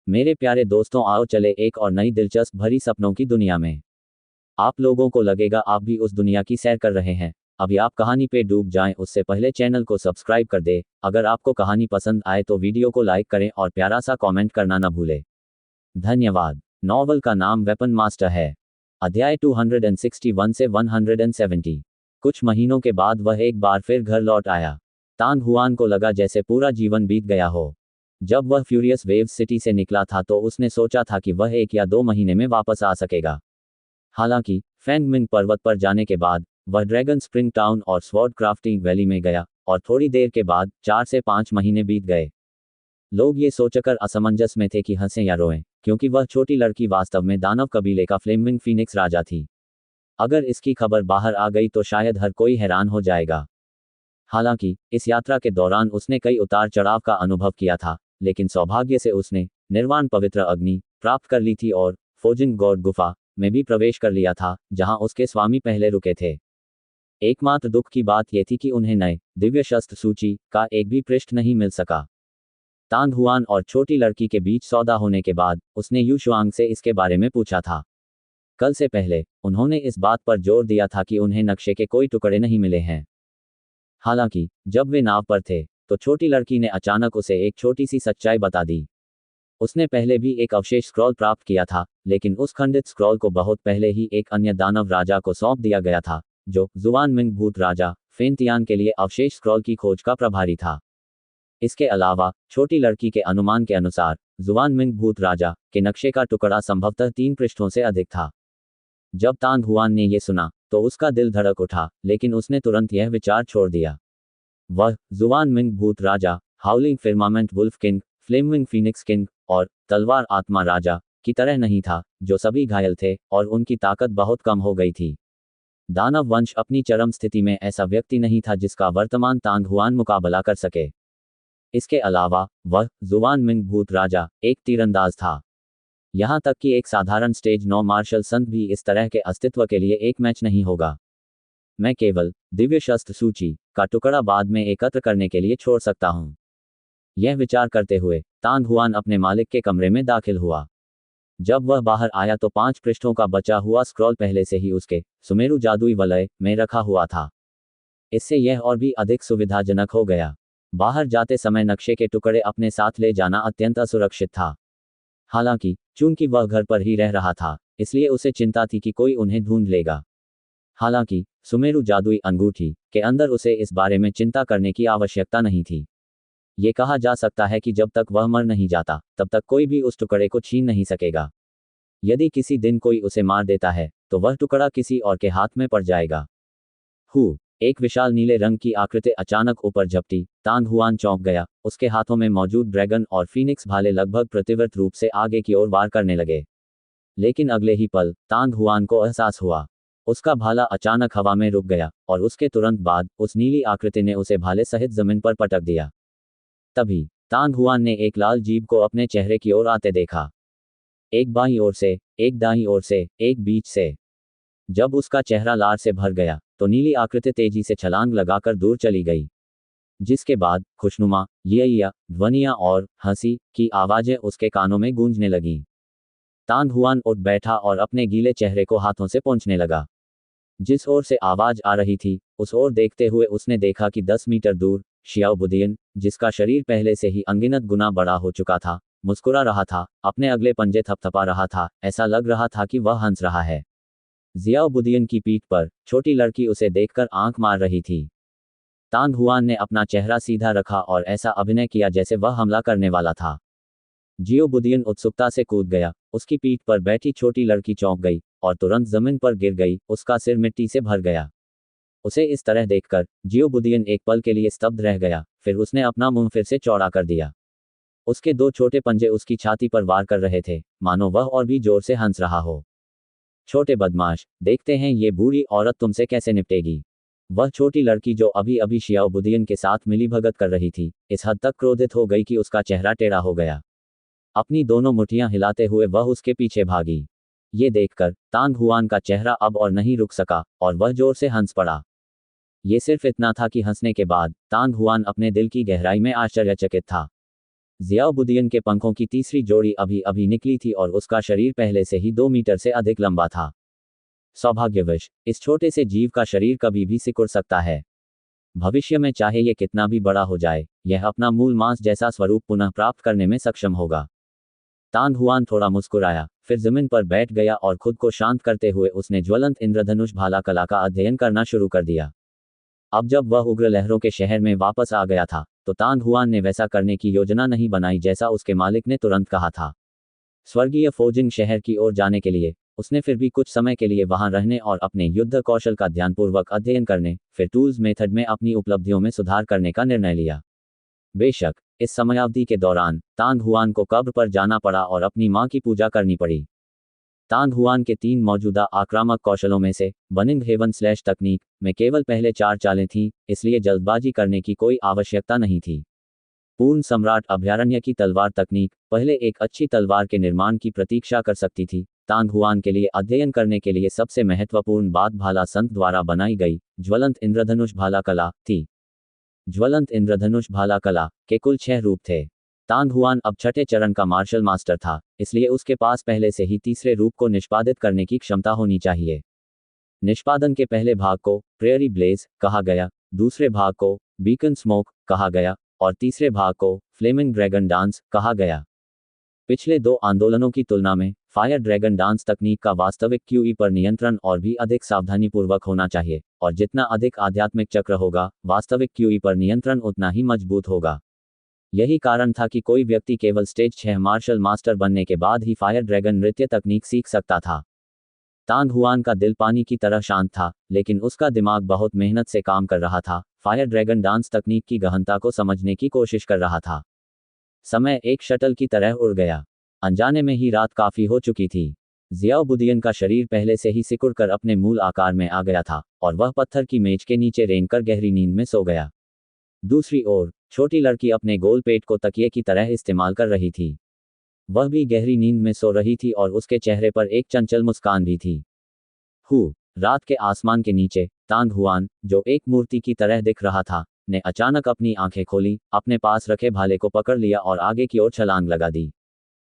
मेरे प्यारे दोस्तों, आओ चले एक और नई दिलचस्प भरी सपनों की दुनिया में। आप लोगों को लगेगा आप भी उस दुनिया की सैर कर रहे हैं। अभी आप कहानी पे डूब जाएं उससे पहले चैनल को सब्सक्राइब कर दे। अगर आपको कहानी पसंद आए तो वीडियो को लाइक करें और प्यारा सा कमेंट करना न भूलें। धन्यवाद। नॉवल का नाम वेपन मास्टर है। अध्याय 261 से 170। कुछ महीनों के बाद वह एक बार फिर घर लौट आया। तान हुआन को लगा जैसे पूरा जीवन बीत गया हो। जब वह फ्यूरियस वेव्स सिटी से निकला था तो उसने सोचा था कि वह 1 या 2 महीने में वापस आ सकेगा। हालांकि फैंगमिंग पर्वत पर जाने के बाद वह ड्रैगन स्प्रिंग टाउन और स्वॉर्ड क्राफ्टिंग वैली में गया और थोड़ी देर के बाद 4 से 5 महीने बीत गए। लोग ये सोचकर असमंजस में थे कि हंसें या रोएं, क्योंकि वह छोटी लड़की वास्तव में दानव कबीले का फ्लेमिंग फीनिक्स राजा थी। अगर इसकी खबर बाहर आ गई तो शायद हर कोई हैरान हो जाएगा। हालांकि इस यात्रा के दौरान उसने कई उतार चढ़ाव का अनुभव किया था, लेकिन सौभाग्य से उसने निर्वाण पवित्र अग्नि प्राप्त कर ली थी और फोजिंग गॉड गुफा में भी प्रवेश कर लिया था, जहां उसके स्वामी पहले रुके थे। एकमात्र दुख की बात यह थी कि उन्हें नए दिव्य शस्त्र सूची का एक भी पृष्ठ नहीं मिल सका। तान हुआन और छोटी लड़की के बीच सौदा होने के बाद उसने यू शुआंग से इसके बारे में पूछा था। कल से पहले उन्होंने इस बात पर जोर दिया था कि उन्हें नक्शे के कोई टुकड़े नहीं मिले हैं। हालांकि जब वे नाव पर थे तो छोटी लड़की ने अचानक उसे एक छोटी सी सच्चाई बता दी। उसने पहले भी एक अवशेष स्क्रॉल प्राप्त किया था, लेकिन उस खंडित स्क्रॉल को बहुत पहले ही एक अन्य दानव राजा को सौंप दिया गया था, जो जुआन मिंग भूत राजा फेंतियान के लिए अवशेष स्क्रॉल की खोज का प्रभारी था। इसके अलावा छोटी लड़की के अनुमान के अनुसार जुआन मिंग भूत राजा के नक्शे का टुकड़ा संभवतः 3 पृष्ठों से अधिक था। जब तान हुआन ने यह सुना तो उसका दिल धड़क उठा, लेकिन उसने तुरंत यह विचार छोड़ दिया। वह जुआन मिंग भूत राजा, howling firmament wolf king, flaming phoenix king और तलवार आत्मा राजा की तरह नहीं था, जो सभी घायल थे और उनकी ताकत बहुत कम हो गई थी। दानव वंश अपनी चरम स्थिति में ऐसा व्यक्ति नहीं था जिसका वर्तमान तांग हुआन मुकाबला कर सके। इसके अलावा वह जुआन मिंग भूत राजा एक तीरंदाज था। यहां तक कि एक साधारण स्टेज 9 मार्शल संत भी इस तरह के अस्तित्व के लिए एक मैच नहीं होगा। मैं केवल दिव्य शस्त्र सूची का टुकड़ा बाद में एकत्र करने के लिए छोड़ सकता हूं। यह विचार करते हुए तान हुआन अपने मालिक के कमरे में दाखिल हुआ। जब वह बाहर आया तो 5 पृष्ठों का बचा हुआ स्क्रॉल पहले से ही उसके सुमेरु जादुई वलय में रखा हुआ था। इससे यह और भी अधिक सुविधाजनक हो गया। बाहर जाते समय नक्शे के टुकड़े अपने साथ ले जाना अत्यंत असुरक्षित था। हालांकि चूंकि वह घर पर ही रह रहा था, इसलिए उसे चिंता थी कि कोई उन्हें ढूंढ लेगा। हालांकि सुमेरु जादुई अंगूठी के अंदर उसे इस बारे में चिंता करने की आवश्यकता नहीं थी। ये कहा जा सकता है कि जब तक वह मर नहीं जाता तब तक कोई भी उस टुकड़े को छीन नहीं सकेगा। यदि किसी दिन कोई उसे मार देता है तो वह टुकड़ा किसी और के हाथ में पड़ जाएगा। एक विशाल नीले रंग की आकृति अचानक ऊपर झपटी। तान हुआन चौंक गया। उसके हाथों में मौजूद ड्रैगन और फीनिक्स भाले लगभग प्रतिवर्त रूप से आगे की ओर वार करने लगे। लेकिन अगले ही पल तान हुआन को एहसास हुआ। उसका भाला अचानक हवा में रुक गया और उसके तुरंत बाद उस नीली आकृति ने उसे भाले सहित जमीन पर पटक दिया। तभी तान हुआन ने एक लाल जीभ को अपने चेहरे की ओर आते देखा। एक बाईं ओर से, एक दाईं ओर से, एक बीच से। जब उसका चेहरा लार से भर गया तो नीली आकृति तेजी से छलांग लगाकर दूर चली गई, जिसके बाद खुशनुमा या ध्वनियां और हंसी की आवाजें उसके कानों में गूंजने लगीं। तान हुआन उठ बैठा और अपने गीले चेहरे को हाथों से पोंछने लगा। जिस ओर से आवाज आ रही थी उस ओर देखते हुए उसने देखा कि 10 मीटर दूर शियाओ बुदियन, जिसका शरीर पहले से ही अनगिनत गुना बड़ा हो चुका था, मुस्कुरा रहा था, अपने अगले पंजे थपथपा रहा था। ऐसा लग रहा था कि वह हंस रहा है। जियाओ बुदियन की पीठ पर छोटी लड़की उसे देखकर आंख मार रही थी। तान हुआन ने अपना चेहरा सीधा रखा और ऐसा अभिनय किया जैसे वह हमला करने वाला था। जियो बुदियन उत्सुकता से कूद गया। उसकी पीठ पर बैठी छोटी लड़की चौंक गई और तुरंत जमीन पर गिर गई। उसका सिर मिट्टी से भर गया। उसे इस तरह देखकर जियो बुदियन एक पल के लिए स्तब्ध रह गया, फिर उसने अपना मुंह फिर से चौड़ा कर दिया। उसके 2 छोटे पंजे उसकी छाती पर वार कर रहे थे, मानो वह और भी जोर से हंस रहा हो। छोटे बदमाश, देखते हैं ये बूढ़ी औरत तुमसे कैसे निपटेगी। वह छोटी लड़की जो अभी अभी शियाओ बुदियन के साथ मिलीभगत कर रही थी, इस हद तक क्रोधित हो गई कि उसका चेहरा टेढ़ा हो गया। अपनी दोनों मुट्ठियां हिलाते हुए वह उसके पीछे भागी। ये देखकर तान हुआन का चेहरा अब और नहीं रुक सका और वह जोर से हंस पड़ा। ये सिर्फ इतना था कि हंसने के बाद तान हुआन अपने दिल की गहराई में आश्चर्यचकित था। ज़ियाउद्दीन के पंखों की तीसरी जोड़ी अभी अभी निकली थी और उसका शरीर पहले से ही 2 मीटर से अधिक लंबा था। सौभाग्यवश इस छोटे से जीव का शरीर कभी भी सिकुड़ सकता है। भविष्य में चाहे ये कितना भी बड़ा हो जाए, यह अपना मूल मांस जैसा स्वरूप पुनः प्राप्त करने में सक्षम होगा। तान हुआन थोड़ा मुस्कुराया, फिर जमीन पर बैठ गया और खुद को शांत करते हुए उसने ज्वलंत इंद्रधनुष भाला कला का अध्ययन करना शुरू कर दिया। अब जब वह उग्र लहरों के शहर में वापस आ गया था, तो तान हुआन ने वैसा करने की योजना नहीं बनाई जैसा उसके मालिक ने तुरंत कहा था। स्वर्गीय फोजिंग शहर की ओर जाने के लिए उसने फिर भी कुछ समय के लिए वहां रहने और अपने युद्ध कौशल का ध्यानपूर्वक अध्ययन करने, फिर टूल्स मेथड में अपनी उपलब्धियों में सुधार करने का निर्णय लिया। बेशक इस समयावधि के दौरान तान हुआन को कब्र पर जाना पड़ा और अपनी मां की पूजा करनी पड़ी। तान हुआन के 3 मौजूदा आक्रामक कौशलों में से बनिंग हेवन स्लैश तकनीक में केवल पहले 4 चालें थीं, इसलिए जल्दबाजी करने की कोई आवश्यकता नहीं थी। पूर्ण सम्राट अभयारण्य की तलवार तकनीक पहले एक अच्छी तलवार के निर्माण की प्रतीक्षा कर सकती थी। तान हुआन के लिए अध्ययन करने के लिए सबसे महत्वपूर्ण बात भाला संत द्वारा बनाई गई ज्वलंत इंद्रधनुष भाला कला थी। ज्वलंत इंद्रधनुष भाला कला के कुल 6 रूप थे। तान हुआन अब छठे चरण का मार्शल मास्टर था, इसलिए उसके पास पहले से ही तीसरे रूप को निष्पादित करने की क्षमता होनी चाहिए। निष्पादन के पहले भाग को प्रेयरी ब्लेज कहा गया, दूसरे भाग को बीकन स्मोक कहा गया और तीसरे भाग को फ्लेमिंग ड्रैगन डांस कहा गया। पिछले 2 आंदोलनों की तुलना में फायर ड्रैगन डांस तकनीक का वास्तविक क्यूई पर नियंत्रण और भी अधिक सावधानीपूर्वक होना चाहिए, और जितना अधिक आध्यात्मिक चक्र होगा, वास्तविक क्यूई पर नियंत्रण उतना ही मजबूत होगा। यही कारण था कि कोई व्यक्ति केवल स्टेज 6 मार्शल मास्टर बनने के बाद ही फायर ड्रैगन नृत्य तकनीक सीख सकता था। तान हुआन का दिल पानी की तरह शांत था, लेकिन उसका दिमाग बहुत मेहनत से काम कर रहा था, फायर ड्रैगन डांस तकनीक की गहनता को समझने की कोशिश कर रहा था। समय एक शटल की तरह उड़ गया। अनजाने में ही रात काफी हो चुकी थी। ज़ियाउद्दीन का शरीर पहले से ही सिकुड़कर अपने मूल आकार में आ गया था और वह पत्थर की मेज के नीचे रेंगकर गहरी नींद में सो गया। दूसरी ओर छोटी लड़की अपने गोल पेट को तकिए की तरह इस्तेमाल कर रही थी। वह भी गहरी नींद में सो रही थी और उसके चेहरे पर एक चंचल मुस्कान भी थी। रात के आसमान के नीचे तान हुआन, जो एक मूर्ति की तरह दिख रहा था, ने अचानक अपनी आंखें खोली, अपने पास रखे भाले को पकड़ लिया और आगे की ओर छलांग लगा दी।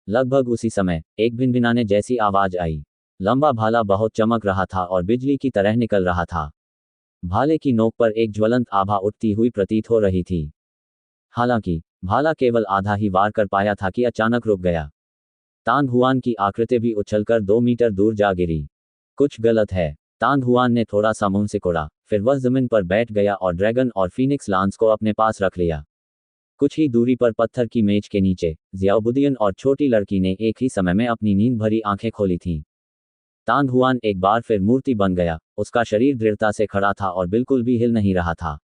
लगभग उसी समय एक भिनभिनाने जैसी आवाज आई। लंबा भाला बहुत चमक रहा था और बिजली की तरह निकल रहा था। भाले की नोक पर एक ज्वलंत आभा उठती हुई प्रतीत हो रही थी। हालांकि भाला केवल आधा ही वार कर पाया था कि अचानक रुक गया। तान हुआन की आकृति भी उछलकर 2 मीटर दूर जा गिरी। कुछ गलत है, तान हुआन ने थोड़ा सा मुंह सिकोड़ा, फिर वह जमीन पर बैठ गया और ड्रैगन और फीनिक्स लांस को अपने पास रख लिया। कुछ ही दूरी पर पत्थर की मेज के नीचे ज़ियाउद्दीन और छोटी लड़की ने एक ही समय में अपनी नींद भरी आंखें खोली थीं। तान हुआन एक बार फिर मूर्ति बन गया, उसका शरीर दृढ़ता से खड़ा था और बिल्कुल भी हिल नहीं रहा था।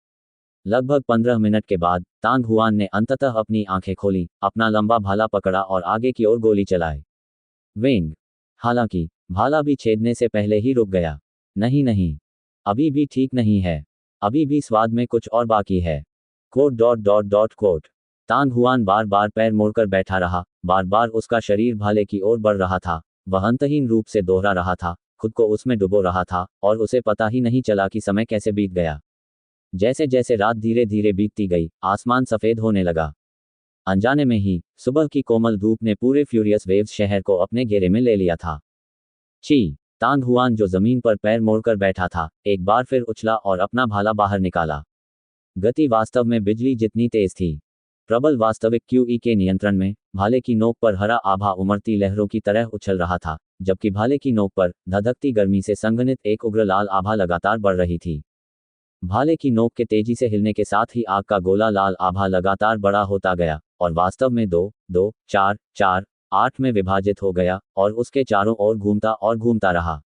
लगभग 15 मिनट के बाद तान हुआन ने अंततः अपनी आंखें खोली, अपना लंबा भाला पकड़ा और आगे की ओर गोली चलाई। वेंग। हालांकि भाला भी छेदने से पहले ही रुक गया। नहीं, अभी भी ठीक नहीं है, अभी भी स्वाद में कुछ और बाकी है। कोट। तान हुआन बार बार पैर मोड़कर बैठा रहा, बार बार उसका शरीर भाले की ओर बढ़ रहा था। वह अंतहीन रूप से दोहरा रहा था, खुद को उसमें डुबो रहा था, और उसे पता ही नहीं चला कि समय कैसे बीत गया। जैसे जैसे रात धीरे धीरे बीतती गई, आसमान सफेद होने लगा। अनजाने में ही सुबह की कोमल धूप ने पूरे फ्यूरियस वेव्स शहर को अपने घेरे में ले लिया था। तान हुआन, जो जमीन पर पैर मोड़कर बैठा था, एक बार फिर उछला और अपना भाला बाहर निकाला। गति वास्तव में बिजली जितनी तेज थी। प्रबल वास्तविक क्यूई के नियंत्रण में भाले की नोक पर हरा आभा उमड़ती लहरों की तरह उछल रहा था, जबकि भाले की नोक पर धधकती गर्मी से संघनित एक उग्र लाल आभा लगातार बढ़ रही थी। भाले की नोक के तेजी से हिलने के साथ ही आग का गोला लाल आभा लगातार बड़ा होता गया और वास्तव में 2, 4, 8 में विभाजित हो गया और उसके चारों ओर घूमता रहा।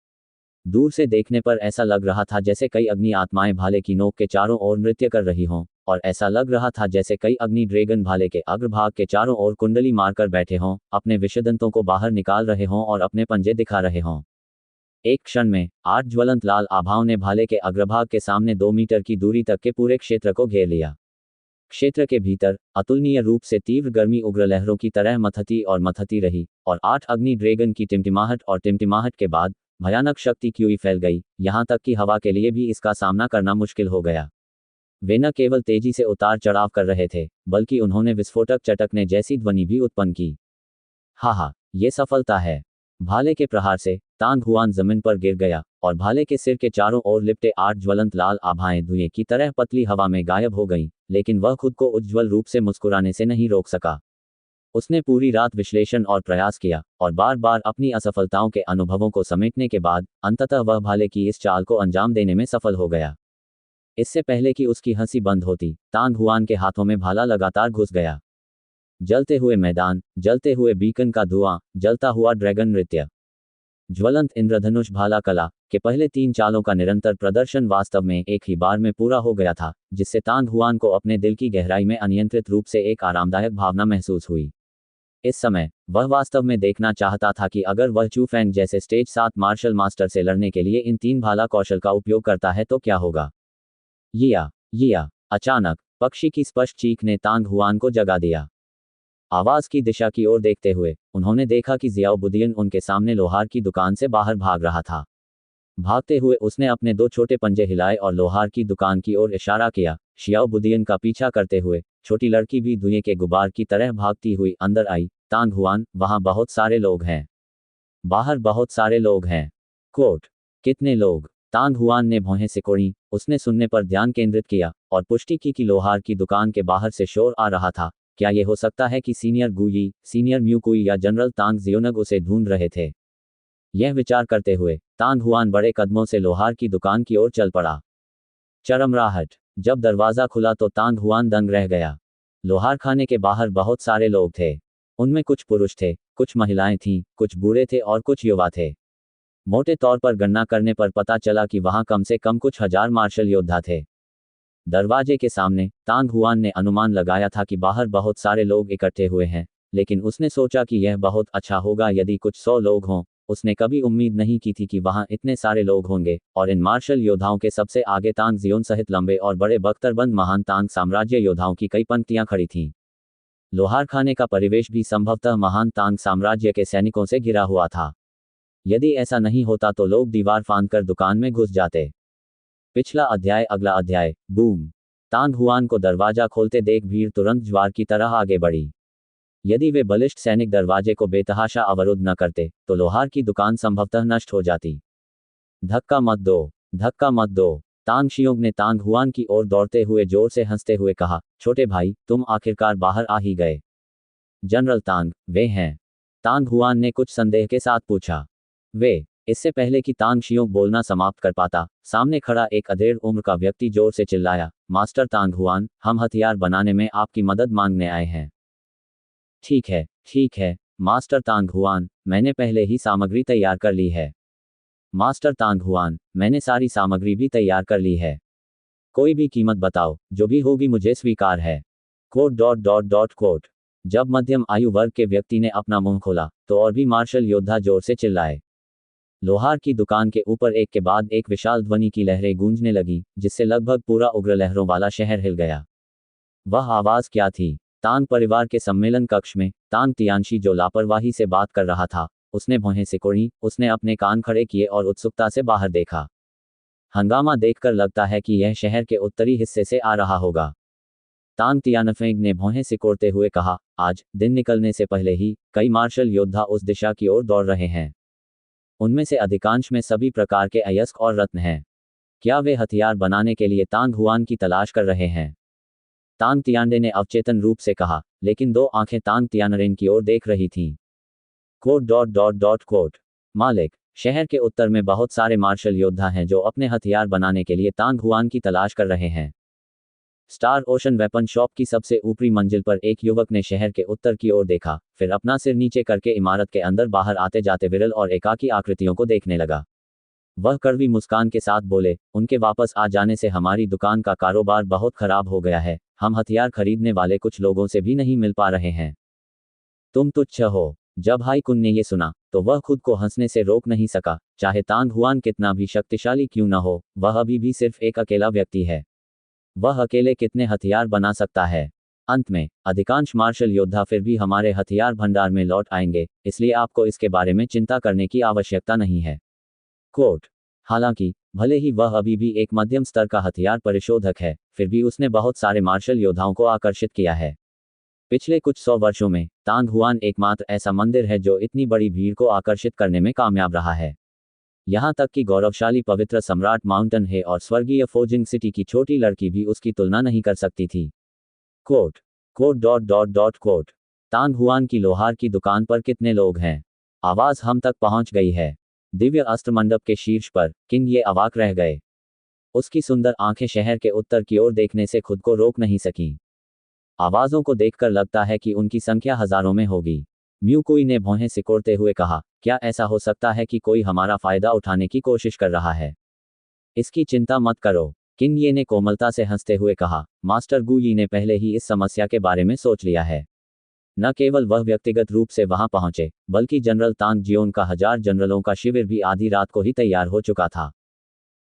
दूर से देखने पर ऐसा लग रहा था जैसे कई अग्नि आत्माएं भाले की नोक के चारों ओर नृत्य कर रही हों, और ऐसा लग रहा था जैसे कई अग्नि ड्रैगन भाले के अग्रभाग के चारों ओर कुंडली मारकर बैठे हों, अपने विषदंतों को बाहर निकाल रहे हों और अपने पंजे दिखा रहे हों। एक क्षण में 8 ज्वलंत लाल आभाओं ने भाले के अग्रभाग के सामने 2 मीटर की दूरी तक के पूरे क्षेत्र को घेर लिया। क्षेत्र के भीतर अतुलनीय रूप से तीव्र गर्मी उग्र लहरों की तरह मथती रही, और 8 अग्नि ड्रैगन की टिमटिमाहट के बाद भयानक शक्ति क्यूई फैल गई, यहां तक कि हवा के लिए भी इसका सामना करना मुश्किल हो गया। वे न केवल तेजी से उतार चढ़ाव कर रहे थे, बल्कि उन्होंने विस्फोटक चटकने जैसी ध्वनि भी उत्पन्न की। हा, ये सफलता है। भाले के प्रहार से तांग हुआन जमीन पर गिर गया और भाले के सिर के चारों ओर लिपटे 8 ज्वलंत लाल आभाएं धुएं की तरह पतली हवा में गायब हो गईं, लेकिन वह खुद को उज्ज्वल रूप से मुस्कुराने से नहीं रोक सका। उसने पूरी रात विश्लेषण और प्रयास किया और बार बार अपनी असफलताओं के अनुभवों को समेटने के बाद अंततः वह भाले की इस चाल को अंजाम देने में सफल हो गया। इससे पहले कि उसकी हंसी बंद होती, तांग हुआन के हाथों में भाला लगातार घुस गया। जलते हुए मैदान, जलते हुए बीकन का धुआं, जलता हुआ ड्रैगन नृत्य। ज्वलंत इंद्रधनुष भाला कला के पहले 3 चालों का निरंतर प्रदर्शन वास्तव में एक ही बार में पूरा हो गया था, जिससे तांग हुआन को अपने दिल की गहराई में अनियंत्रित रूप से एक आरामदायक भावना महसूस हुई। इस समय वह वास्तव में देखना चाहता था कि अगर वह चू फैंग जैसे स्टेज 7 मार्शल मास्टर से लड़ने के लिए इन 3 भाला कौशल का उपयोग करता है तो क्या होगा। या अचानक पक्षी की स्पष्ट चीख ने तांग हुआन को जगा दिया। आवाज की दिशा की ओर देखते हुए उन्होंने देखा कि जियाओ बुदियन उनके सामने लोहार की दुकान से बाहर भाग रहा था। भागते हुए उसने अपने 2 छोटे पंजे हिलाए और लोहार की दुकान की ओर इशारा किया। शियाओ बुदियन का पीछा करते हुए छोटी लड़की भी धुएं के गुबार की तरह भागती हुई अंदर आई। तांग हुआन, वहां बहुत सारे लोग हैं। बाहर बहुत सारे लोग हैं। कोट, कितने लोग? तांग हुआन ने भौहें सिकोड़ी। उसने सुनने पर ध्यान केंद्रित किया और पुष्टि की कि लोहार की दुकान के बाहर से शोर आ रहा था। क्या यह हो सकता है कि सीनियर गुई, सीनियर म्यूकुई या जनरल तांग जियोनग उसे ढूंढ रहे थे? यह विचार करते हुए तांग हुआन बड़े कदमों से लोहार की दुकान की ओर चल पड़ा। चरमराहट। जब दरवाजा खुला तो तांग हुआन दंग रह गया। लोहार खाने के बाहर बहुत सारे लोग थे। उनमें कुछ पुरुष थे, कुछ महिलाएं थीं, कुछ बूढ़े थे और कुछ युवा थे। मोटे तौर पर गणना करने पर पता चला कि वहां कम से कम कुछ हजार मार्शल योद्धा थे। दरवाजे के सामने तांग हुआन ने अनुमान लगाया था कि बाहर बहुत सारे लोग इकट्ठे हुए हैं, लेकिन उसने सोचा कि यह बहुत अच्छा होगा यदि कुछ 100 लोग हों। उसने कभी उम्मीद नहीं की थी कि वहां इतने सारे लोग होंगे, और इन मार्शल योद्धाओं के सबसे आगे तांग जियोन सहित लंबे और बड़े बख्तरबंद महान तांग साम्राज्य योद्धाओं की कई पंक्तियां खड़ी थीं। लोहार खाने का परिवेश भी संभवतः महान तांग साम्राज्य के सैनिकों से घिरा हुआ था। यदि ऐसा नहीं होता तो लोग दीवार फांदकर दुकान में घुस जाते। पिछला अध्याय। अगला अध्याय। बूम। तांग हुआन को दरवाजा खोलते देख भीड़ तुरंत ज्वार की तरह आगे बढ़ी। यदि वे बलिष्ठ सैनिक दरवाजे को बेतहाशा अवरुद्ध न करते तो लोहार की दुकान संभवतः नष्ट हो जाती। धक्का मत दो, धक्का मत दो। तांग शियोंग ने तांग हुआन की ओर दौड़ते हुए जोर से हंसते हुए कहा, छोटे भाई, तुम आखिरकार बाहर आ ही गए। जनरल तांग, वे हैं? तांग हुआन ने कुछ संदेह के साथ पूछा। वे। इससे पहले कि तांग शियोंग बोलना समाप्त कर पाता, सामने खड़ा एक अधेड़ उम्र का व्यक्ति जोर से चिल्लाया, मास्टर तांग हुआन, हम हथियार बनाने में आपकी मदद मांगने आए हैं। ठीक है, मास्टर तांग हुआन, मैंने पहले ही सामग्री तैयार कर ली है। मास्टर तांग हुआन, मैंने सारी सामग्री भी तैयार कर ली है। कोई भी कीमत बताओ, जो भी होगी मुझे स्वीकार है। कोट। जब मध्यम आयु वर्ग के व्यक्ति ने अपना मुंह खोला तो और भी मार्शल योद्धा जोर से चिल्लाए। लोहार की दुकान के ऊपर एक के बाद एक विशाल ध्वनि की लहरें गूंजने लगी, जिससे लगभग पूरा उग्र लहरों वाला शहर हिल गया। वह आवाज क्या थी? तांग परिवार के सम्मेलन कक्ष में तांग तियानशी जो लापरवाही से बात कर रहा था, उसने भौहें सिकोड़ी। उसने अपने कान खड़े किए और उत्सुकता से बाहर देखा। हंगामा देखकर लगता है कि यह शहर के उत्तरी हिस्से से आ रहा होगा। तांग तियानफेंग ने भौहें सिकोड़ते हुए कहा, आज दिन निकलने से पहले ही कई मार्शल योद्धा उस दिशा की ओर दौड़ रहे हैं। उनमें से अधिकांश में सभी प्रकार के अयस्क और रत्न हैं। क्या वे हथियार बनाने के लिए तांग हुआन की तलाश कर रहे हैं? तांग तियानडे ने अवचेतन रूप से कहा, लेकिन 2 आंखें तांग तियानरेन की ओर देख रही थीं। कोट। मालिक, शहर के उत्तर में बहुत सारे मार्शल योद्धा हैं जो अपने हथियार बनाने के लिए तांग हुआन की तलाश कर रहे हैं। स्टार ओशन वेपन शॉप की सबसे ऊपरी मंजिल पर एक युवक ने शहर के उत्तर की ओर देखा, फिर अपना सिर नीचे करके इमारत के अंदर बाहर आते जाते विरल और एकाकी आकृतियों को देखने लगा। वह कड़वी मुस्कान के साथ बोले, उनके वापस आ जाने से हमारी दुकान का कारोबार बहुत खराब हो गया है। हम हथियार खरीदने वाले कुछ लोगों से भी नहीं मिल पा रहे हैं। तुम तुच्छ हो। जब हाई कुन ने यह सुना तो वह खुद को हंसने से रोक नहीं सका। चाहे तांग हुआन कितना भी शक्तिशाली क्यों न हो, वह अभी भी सिर्फ एक अकेला व्यक्ति है। वह अकेले कितने हथियार बना सकता है? अंत में अधिकांश मार्शल योद्धा फिर भी हमारे हथियार भंडार में लौट आएंगे, इसलिए आपको इसके बारे में चिंता करने की आवश्यकता नहीं है। कोट। हालांकि भले ही वह अभी भी एक मध्यम स्तर का हथियार परिशोधक है, फिर भी उसने बहुत सारे मार्शल योद्धाओं को आकर्षित किया है। पिछले कुछ 100 वर्षों में तांग हुआन एकमात्र ऐसा मंदिर है जो इतनी बड़ी भीड़ को आकर्षित करने में कामयाब रहा है। यहाँ तक कि गौरवशाली पवित्र सम्राट माउंटेन है और स्वर्गीय फोजिंग सिटी की छोटी लड़की भी उसकी तुलना नहीं कर सकती थी। Quote quote dot dot dot quote Tang Huan की लोहार की दुकान पर कितने लोग हैं? आवाज हम तक पहुंच गई है। दिव्य अस्त्र मंडप के शीर्ष पर किंग ये अवाक रह गए। उसकी सुंदर आंखें शहर के उत्तर की ओर देखने से खुद को रोक नहीं सकीं। आवाजों को देखकर लगता है कि उनकी संख्या हजारों में होगी। म्यूकुई ने भौहें सिकोड़ते हुए कहा, क्या ऐसा हो सकता है कि कोई हमारा फायदा उठाने की कोशिश कर रहा है? इसकी चिंता मत करो, किंग ये ने कोमलता से हंसते हुए कहा। मास्टर गु यी ने पहले ही इस समस्या के बारे में सोच लिया है। न केवल वह व्यक्तिगत रूप से वहां पहुंचे, बल्कि जनरल तांग जियोन का 1000 जनरलों का शिविर भी आधी रात को ही तैयार हो चुका था।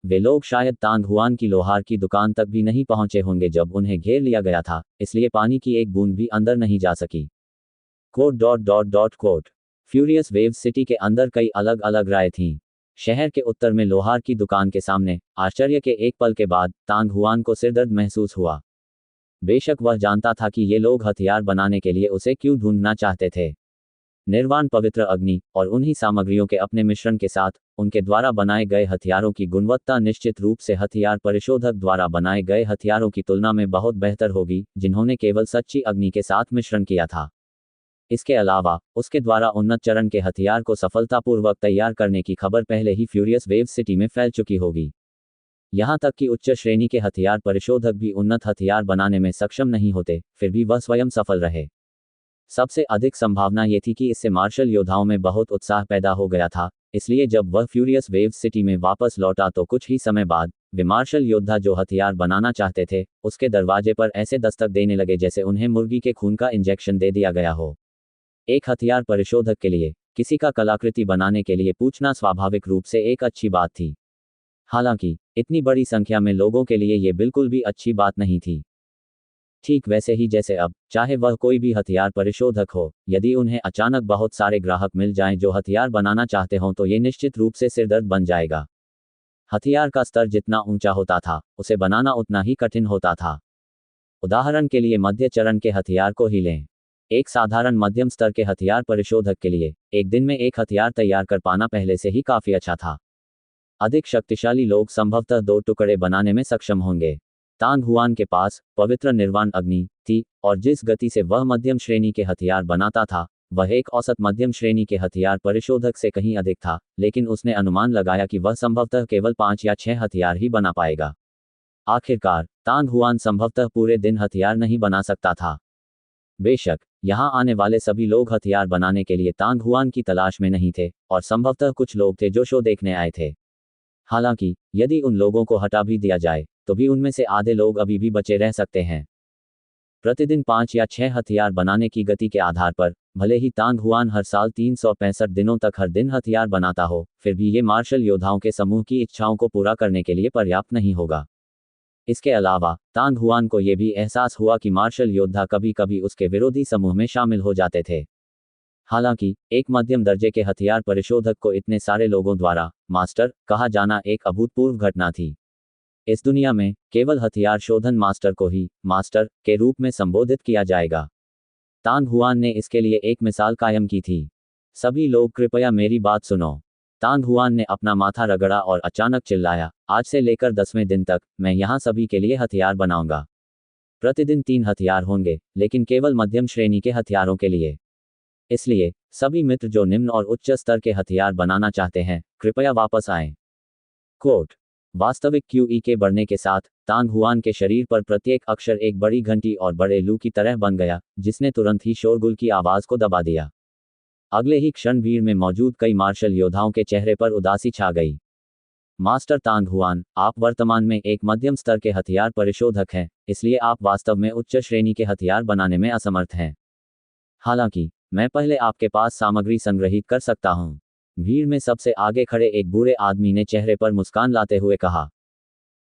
वे लोग शायद तांग हुआन की लोहार की दुकान तक भी नहीं पहुंचे होंगे जब उन्हें घेर लिया गया था, इसलिए पानी की एक बूंद भी अंदर नहीं जा सकी। Quote dot dot dot quote furious wave city के अंदर कई अलग अलग राय थीं। शहर के उत्तर में लोहार की दुकान के सामने आश्चर्य के एक पल के बाद तांग हुआन को सिरदर्द महसूस हुआ। बेशक वह जानता था कि ये लोग हथियार बनाने के लिए उसे क्यों ढूंढना चाहते थे। निर्वाण पवित्र अग्नि और उन्हीं सामग्रियों के अपने मिश्रण के साथ उनके द्वारा बनाए गए हथियारों की गुणवत्ता निश्चित रूप से हथियार परिशोधक द्वारा बनाए गए हथियारों की तुलना में बहुत बेहतर होगी, जिन्होंने केवल सच्ची अग्नि के साथ मिश्रण किया था। इसके अलावा उसके द्वारा उन्नत चरण के हथियार को सफलतापूर्वक तैयार करने की खबर पहले ही फ्यूरियस वेव सिटी में फैल चुकी होगी। यहाँ तक कि उच्च श्रेणी के हथियार परिशोधक भी उन्नत हथियार बनाने में सक्षम नहीं होते, फिर भी वह स्वयं सफल रहे। सबसे अधिक संभावना ये थी कि इससे मार्शल योद्धाओं में बहुत उत्साह पैदा हो गया था, इसलिए जब वह फ्यूरियस वेव सिटी में वापस लौटा तो कुछ ही समय बाद वे मार्शल योद्धा जो हथियार बनाना चाहते थे, उसके दरवाजे पर ऐसे दस्तक देने लगे जैसे उन्हें मुर्गी के खून का इंजेक्शन दे दिया गया हो। एक हथियार परिशोधक के लिए किसी का कलाकृति बनाने के लिए पूछना स्वाभाविक रूप से एक अच्छी बात थी। हालांकि इतनी बड़ी संख्या में लोगों के लिए ये बिल्कुल भी अच्छी बात नहीं थी। ठीक वैसे ही जैसे अब, चाहे वह कोई भी हथियार परिशोधक हो, यदि उन्हें अचानक बहुत सारे ग्राहक मिल जाएं जो हथियार बनाना चाहते हों तो ये निश्चित रूप से सिरदर्द बन जाएगा। हथियार का स्तर जितना ऊंचा होता था, उसे बनाना उतना ही कठिन होता था। उदाहरण के लिए मध्य चरण के हथियार को ही लें। एक साधारण मध्यम स्तर के हथियार परिशोधक के लिए एक दिन में एक हथियार तैयार कर पाना पहले से ही काफी अच्छा था। अधिक शक्तिशाली लोग संभवतः 2 टुकड़े बनाने में सक्षम होंगे। तांग हुआन के पास पवित्र निर्वाण अग्नि थी, और जिस गति से वह मध्यम श्रेणी के हथियार बनाता था, वह एक औसत मध्यम श्रेणी के हथियार परिशोधक से कहीं अधिक था, लेकिन उसने अनुमान लगाया कि वह संभवतः केवल 5 या 6 हथियार ही बना पाएगा। आखिरकार तांग हुआन संभवतः पूरे दिन हथियार नहीं बना सकता था। बेशक यहाँ आने वाले सभी लोग हथियार बनाने के लिए तांग हुआन की तलाश में नहीं थे, और संभवतः कुछ लोग थे जो शो देखने आए थे। हालांकि यदि उन लोगों को हटा भी दिया जाए तो भी उनमें से आधे लोग अभी भी बचे रह सकते हैं। प्रतिदिन 5 या 6 हथियार बनाने की गति के आधार पर भले ही तांग हुआन हर साल 365 दिनों तक हर दिन हथियार बनाता हो, फिर भी ये मार्शल योद्धाओं के समूह की इच्छाओं को पूरा करने के लिए पर्याप्त नहीं होगा। इसके अलावा तांग हुआन को यह भी एहसास हुआ कि मार्शल योद्धा कभी कभी उसके विरोधी समूह में शामिल हो जाते थे। हालांकि एक मध्यम दर्जे के हथियार परिशोधक को इतने सारे लोगों द्वारा मास्टर कहा जाना एक अभूतपूर्व घटना थी। इस दुनिया में केवल हथियार शोधन मास्टर को ही मास्टर के रूप में संबोधित किया जाएगा। तांग हुआन ने इसके लिए एक मिसाल कायम की थी। सभी लोग कृपया मेरी बात सुनो। तांग हुआन ने अपना माथा रगड़ा और अचानक चिल्लाया, आज से लेकर 10वें दिन तक मैं यहाँ सभी के लिए हथियार बनाऊंगा। प्रतिदिन 3 हथियार होंगे, लेकिन केवल मध्यम श्रेणी के हथियारों के लिए। इसलिए सभी मित्र जो निम्न और उच्च स्तर के हथियार बनाना चाहते हैं, कृपया वापस आएं। कोट वास्तविक QE के बढ़ने के साथ तांग हुआन के शरीर पर प्रत्येक अक्षर एक बड़ी घंटी और बड़े लू की तरह बन गया, जिसने तुरंत ही शोरगुल की आवाज को दबा दिया। अगले ही क्षण भीड़ में मौजूद कई मार्शल योद्धाओं के चेहरे पर उदासी छा गई। मास्टर तांग हुआन, आप वर्तमान में एक मध्यम स्तर के हथियार परिशोधक हैं, इसलिए आप वास्तव में उच्च श्रेणी के हथियार बनाने में असमर्थ हैं। हालांकि मैं पहले आपके पास सामग्री संग्रहित कर सकता हूं। भीड़ में सबसे आगे खड़े एक बूढ़े आदमी ने चेहरे पर मुस्कान लाते हुए कहा,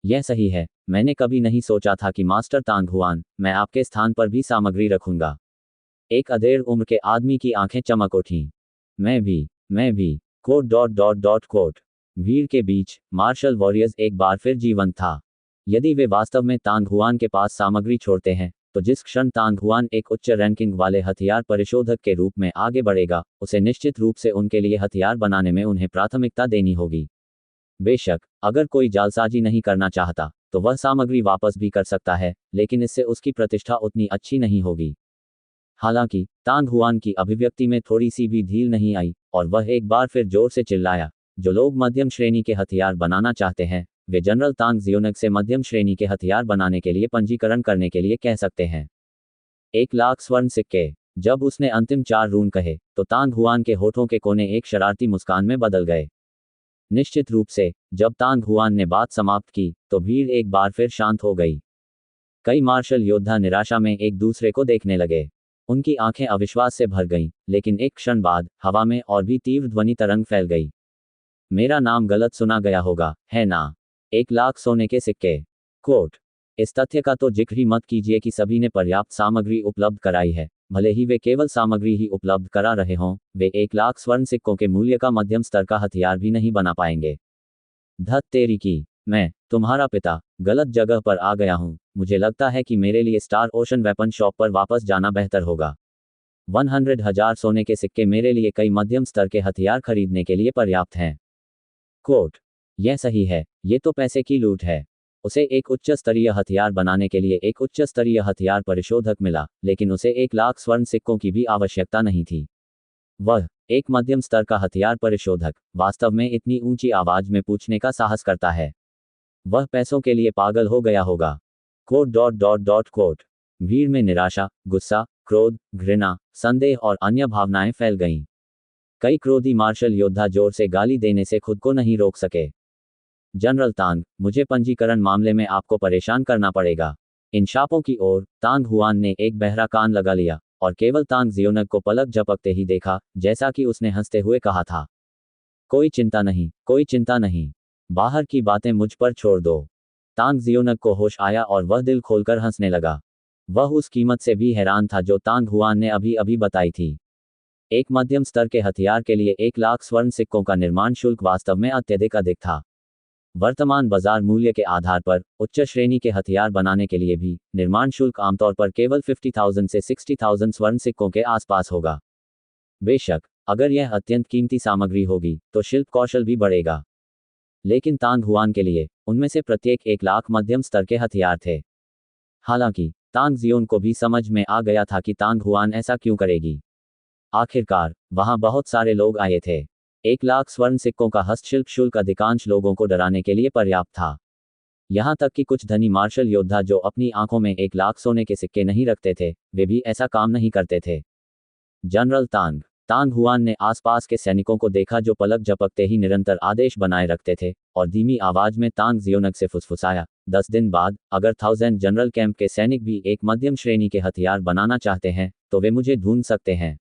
यह सही है, मैंने कभी नहीं सोचा था कि मास्टर तांग हुआन, मैं आपके स्थान पर भी सामग्री रखूंगा। एक अधेड़ उम्र के आदमी की आंखें चमक उठीं। मैं भी। Quote dot dot dot quote भीड़ के बीच मार्शल वॉरियर्स एक बार फिर जीवंत था। यदि वे वास्तव में तांग हुआन के पास सामग्री छोड़ते हैं, तो जिस क्षण तांग हुआन एक उच्च रैंकिंग वाले हथियार परिशोधक के रूप में आगे बढ़ेगा, उसे निश्चित रूप से उनके लिए हथियार बनाने में उन्हें प्राथमिकता देनी होगी। बेशक, अगर कोई जालसाजी नहीं करना चाहता, तो वह सामग्री वापस भी कर सकता है, लेकिन इससे उसकी प्रतिष्ठा उतनी अच्छी नहीं होगी। हालांकि तांग हुआन की अभिव्यक्ति में थोड़ी सी भी ढील नहीं आई, और वह एक बार फिर जोर से चिल्लाया, जो लोग मध्यम श्रेणी के हथियार बनाना चाहते हैं, वे जनरल तांग जियोनग से मध्यम श्रेणी के हथियार बनाने के लिए पंजीकरण करने के लिए कह सकते हैं। 1,00,000 स्वर्ण सिक्के। जब उसने अंतिम 4 रून कहे, तो तांग हुआन के होठों के कोने एक शरारती मुस्कान में बदल गए। निश्चित रूप से, जब तांग हुआन ने बात समाप्त की, तो भीड़ एक बार फिर शांत हो गई। कई मार्शल योद्धा निराशा में एक दूसरे को देखने लगे। उनकी आंखें अविश्वास से भर गईं, लेकिन एक क्षण बाद हवा में और भी तीव्र ध्वनि तरंग फैल गई। मेरा नाम गलत सुना गया होगा, है ना? 1,00,000 सोने के सिक्के। कोट। इस तथ्य का तो जिक्र ही मत कीजिए कि सभी ने पर्याप्त सामग्री उपलब्ध कराई है। भले ही वे केवल सामग्री ही उपलब्ध करा रहे हों, वे 1,00,000 स्वर्ण सिक्कों के मूल्य का मध्यम स्तर का हथियार भी नहीं बना पाएंगे। धत तेरी की, मैं, तुम्हारा पिता, गलत जगह पर आ गया हूं। मुझे लगता है कि मेरे लिए स्टार ओशन वेपन शॉप पर वापस जाना बेहतर होगा। 100,000 सोने के सिक्के मेरे लिए कई मध्यम स्तर के हथियार खरीदने के लिए पर्याप्त हैं। कोट। यह सही है, ये तो पैसे की लूट है। उसे एक उच्च स्तरीय हथियार बनाने के लिए एक उच्च स्तरीय हथियार परिशोधक मिला, लेकिन उसे 1,00,000 स्वर्ण सिक्कों की भी आवश्यकता नहीं थी। वह, एक मध्यम स्तर का हथियार परिशोधक, वास्तव में इतनी ऊंची आवाज में पूछने का साहस करता है। वह पैसों के लिए पागल हो गया होगा। कोट। भीड़ में निराशा, गुस्सा, क्रोध, घृणा, संदेह और अन्य भावनाएं फैल गईं। कई क्रोधी मार्शल योद्धा जोर से गाली देने से खुद को नहीं रोक सके। जनरल तांग, मुझे पंजीकरण मामले में आपको परेशान करना पड़ेगा। इन शापों की ओर तांग हुआन ने एक बहरा कान लगा लिया, और केवल तांग जियोनग को पलक झपकते ही देखा, जैसा कि उसने हंसते हुए कहा था। कोई चिंता नहीं, कोई चिंता नहीं। बाहर की बातें मुझ पर छोड़ दो। तांग जियोनग को होश आया और वह दिल खोलकर हंसने लगा। वह उस कीमत से भी हैरान था जो तांग हुआन ने अभी अभी बताई थी। एक मध्यम स्तर के हथियार के लिए 1,00,000 स्वर्ण सिक्कों का निर्माण शुल्क वास्तव में अत्यधिक अधिक था। वर्तमान बाजार मूल्य के आधार पर उच्च श्रेणी के हथियार बनाने के लिए भी निर्माण शुल्क आमतौर पर केवल 50,000 से 60,000 स्वर्ण सिक्कों के आसपास होगा। बेशक, अगर यह अत्यंत कीमती सामग्री होगी, तो शिल्प कौशल भी बढ़ेगा। लेकिन तांग हुआन के लिए उनमें से प्रत्येक 1,00,000 मध्यम स्तर के हथियार थे। हालांकि तांग जियोन को भी समझ में आ गया था कि तांग हुआन ऐसा क्यों करेगी। आखिरकार वहां बहुत सारे लोग आए थे। 1,00,000 स्वर्ण सिक्कों का हस्तशिल्प शुल्क अधिकांश लोगों को डराने के लिए पर्याप्त था। यहां तक कि कुछ धनी मार्शल योद्धा जो अपनी आंखों में 1,00,000 सोने के सिक्के नहीं रखते थे, वे भी ऐसा काम नहीं करते थे। जनरल तांग हुआन ने आसपास के सैनिकों को देखा जो पलक झपकते ही निरंतर आदेश बनाए रखते थे, और धीमी आवाज में तांग जियोनग से फुसफुसाया, 10 दिन बाद, अगर 1000 जनरल कैंप के सैनिक भी एक मध्यम श्रेणी के हथियार बनाना चाहते हैं, तो वे मुझे ढूंढ सकते हैं।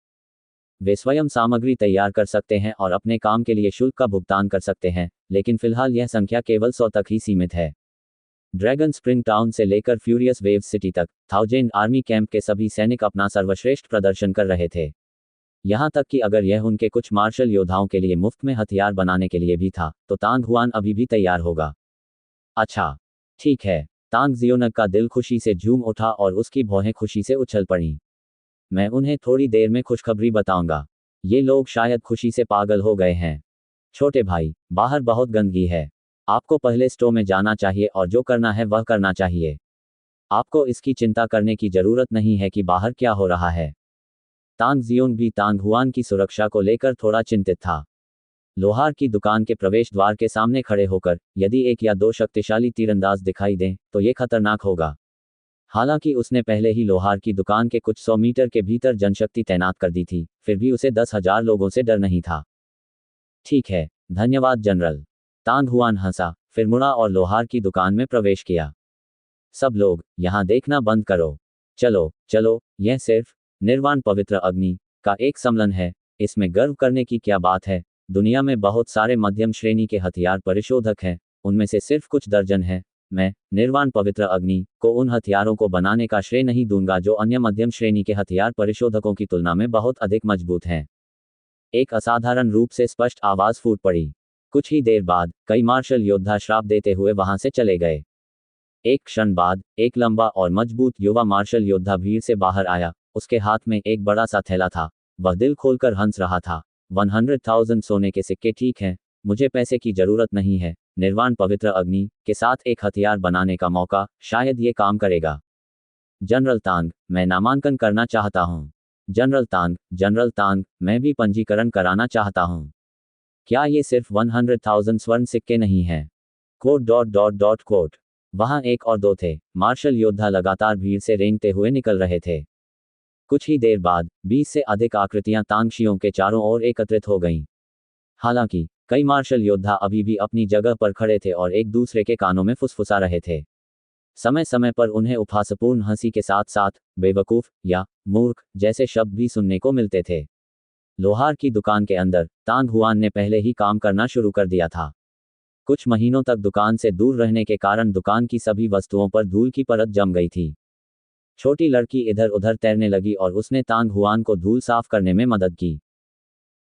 वे स्वयं सामग्री तैयार कर सकते हैं और अपने काम के लिए शुल्क का भुगतान कर सकते हैं, लेकिन फिलहाल यह संख्या केवल 100 तक ही सीमित है। ड्रैगन स्प्रिंग टाउन से लेकर फ्यूरियस वेव सिटी तक 1000 आर्मी कैंप के सभी सैनिक अपना सर्वश्रेष्ठ प्रदर्शन कर रहे थे। यहां तक कि अगर यह उनके कुछ मार्शल योद्धाओं के लिए मुफ्त में हथियार बनाने के लिए भी था, तो तांग हुआन अभी भी तैयार होगा। अच्छा, ठीक है। तांग जियोनग का दिल खुशी से झूम उठा और उसकी भौहें खुशी से उछल पड़ीं। मैं उन्हें थोड़ी देर में खुशखबरी बताऊंगा। ये लोग शायद खुशी से पागल हो गए हैं। छोटे भाई, बाहर बहुत गंदगी है। आपको पहले स्टोर में जाना चाहिए और जो करना है वह करना चाहिए। आपको इसकी चिंता करने की जरूरत नहीं है कि बाहर क्या हो रहा है। तांग जियोंग भी तांग हुआन की सुरक्षा को लेकर थोड़ा चिंतित था। लोहार की दुकान के प्रवेश द्वार के सामने खड़े होकर यदि 1 या 2 शक्तिशाली तीरंदाज दिखाई दें, तो ये खतरनाक होगा। हालांकि उसने पहले ही लोहार की दुकान के कुछ 100 मीटर के भीतर जनशक्ति तैनात कर दी थी, फिर भी उसे 10,000 लोगों से डर नहीं था। ठीक है, धन्यवाद जनरल। तांग हुआन हंसा, फिर मुड़ा और लोहार की दुकान में प्रवेश किया। सब लोग, यहां देखना बंद करो। चलो चलो, यह सिर्फ निर्वाण पवित्र अग्नि का एक सम्मेलन है। इसमें गर्व करने की क्या बात है। दुनिया में बहुत सारे मध्यम श्रेणी के हथियार परिशोधक हैं, उनमें से सिर्फ कुछ दर्जन हैं। मैं, निर्वाण पवित्र अग्नि, को उन हथियारों को बनाने का श्रेय नहीं दूंगा जो अन्य मध्यम श्रेणी के हथियार परिशोधकों की तुलना में बहुत अधिक मजबूत हैं। एक असाधारण रूप से स्पष्ट आवाज फूट पड़ी। कुछ ही देर बाद कई मार्शल योद्धा श्राप देते हुए वहां से चले गए। एक क्षण बाद एक लंबा और मजबूत युवा मार्शल योद्धा भीड़ से बाहर आया। उसके हाथ में एक बड़ा सा थैला था। वह दिल खोलकर हंस रहा था। 100,000 सोने के सिक्के ठीक हैं, मुझे पैसे की जरूरत नहीं है। निर्वाण पवित्र अग्नि के साथ एक हथियार बनाने का मौका, शायद ये काम करेगा। जनरल तांग, मैं नामांकन करना चाहता हूँ। जनरल तांग, मैं भी पंजीकरण कराना चाहता हूँ। क्या ये सिर्फ 100,000 स्वर्ण सिक्के नहीं हैं? कोट। वहां एक और दो थे। मार्शल योद्धा लगातार भीड़ से रेंगते हुए निकल रहे थे। कुछ ही देर बाद 20 से अधिक आकृतियां तांगशियों के चारों ओर एकत्रित हो गईं। हालांकि कई मार्शल योद्धा अभी भी अपनी जगह पर खड़े थे और एक दूसरे के कानों में फुसफुसा रहे थे। समय समय पर उन्हें उपहासपूर्ण हंसी के साथ साथ बेवकूफ या मूर्ख जैसे शब्द भी सुनने को मिलते थे। लोहार की दुकान के अंदर तांग हुआन ने पहले ही काम करना शुरू कर दिया था। कुछ महीनों तक दुकान से दूर रहने के कारण दुकान की सभी वस्तुओं पर धूल की परत जम गई थी। छोटी लड़की इधर उधर तैरने लगी और उसने तांग हुआन को धूल साफ करने में मदद की।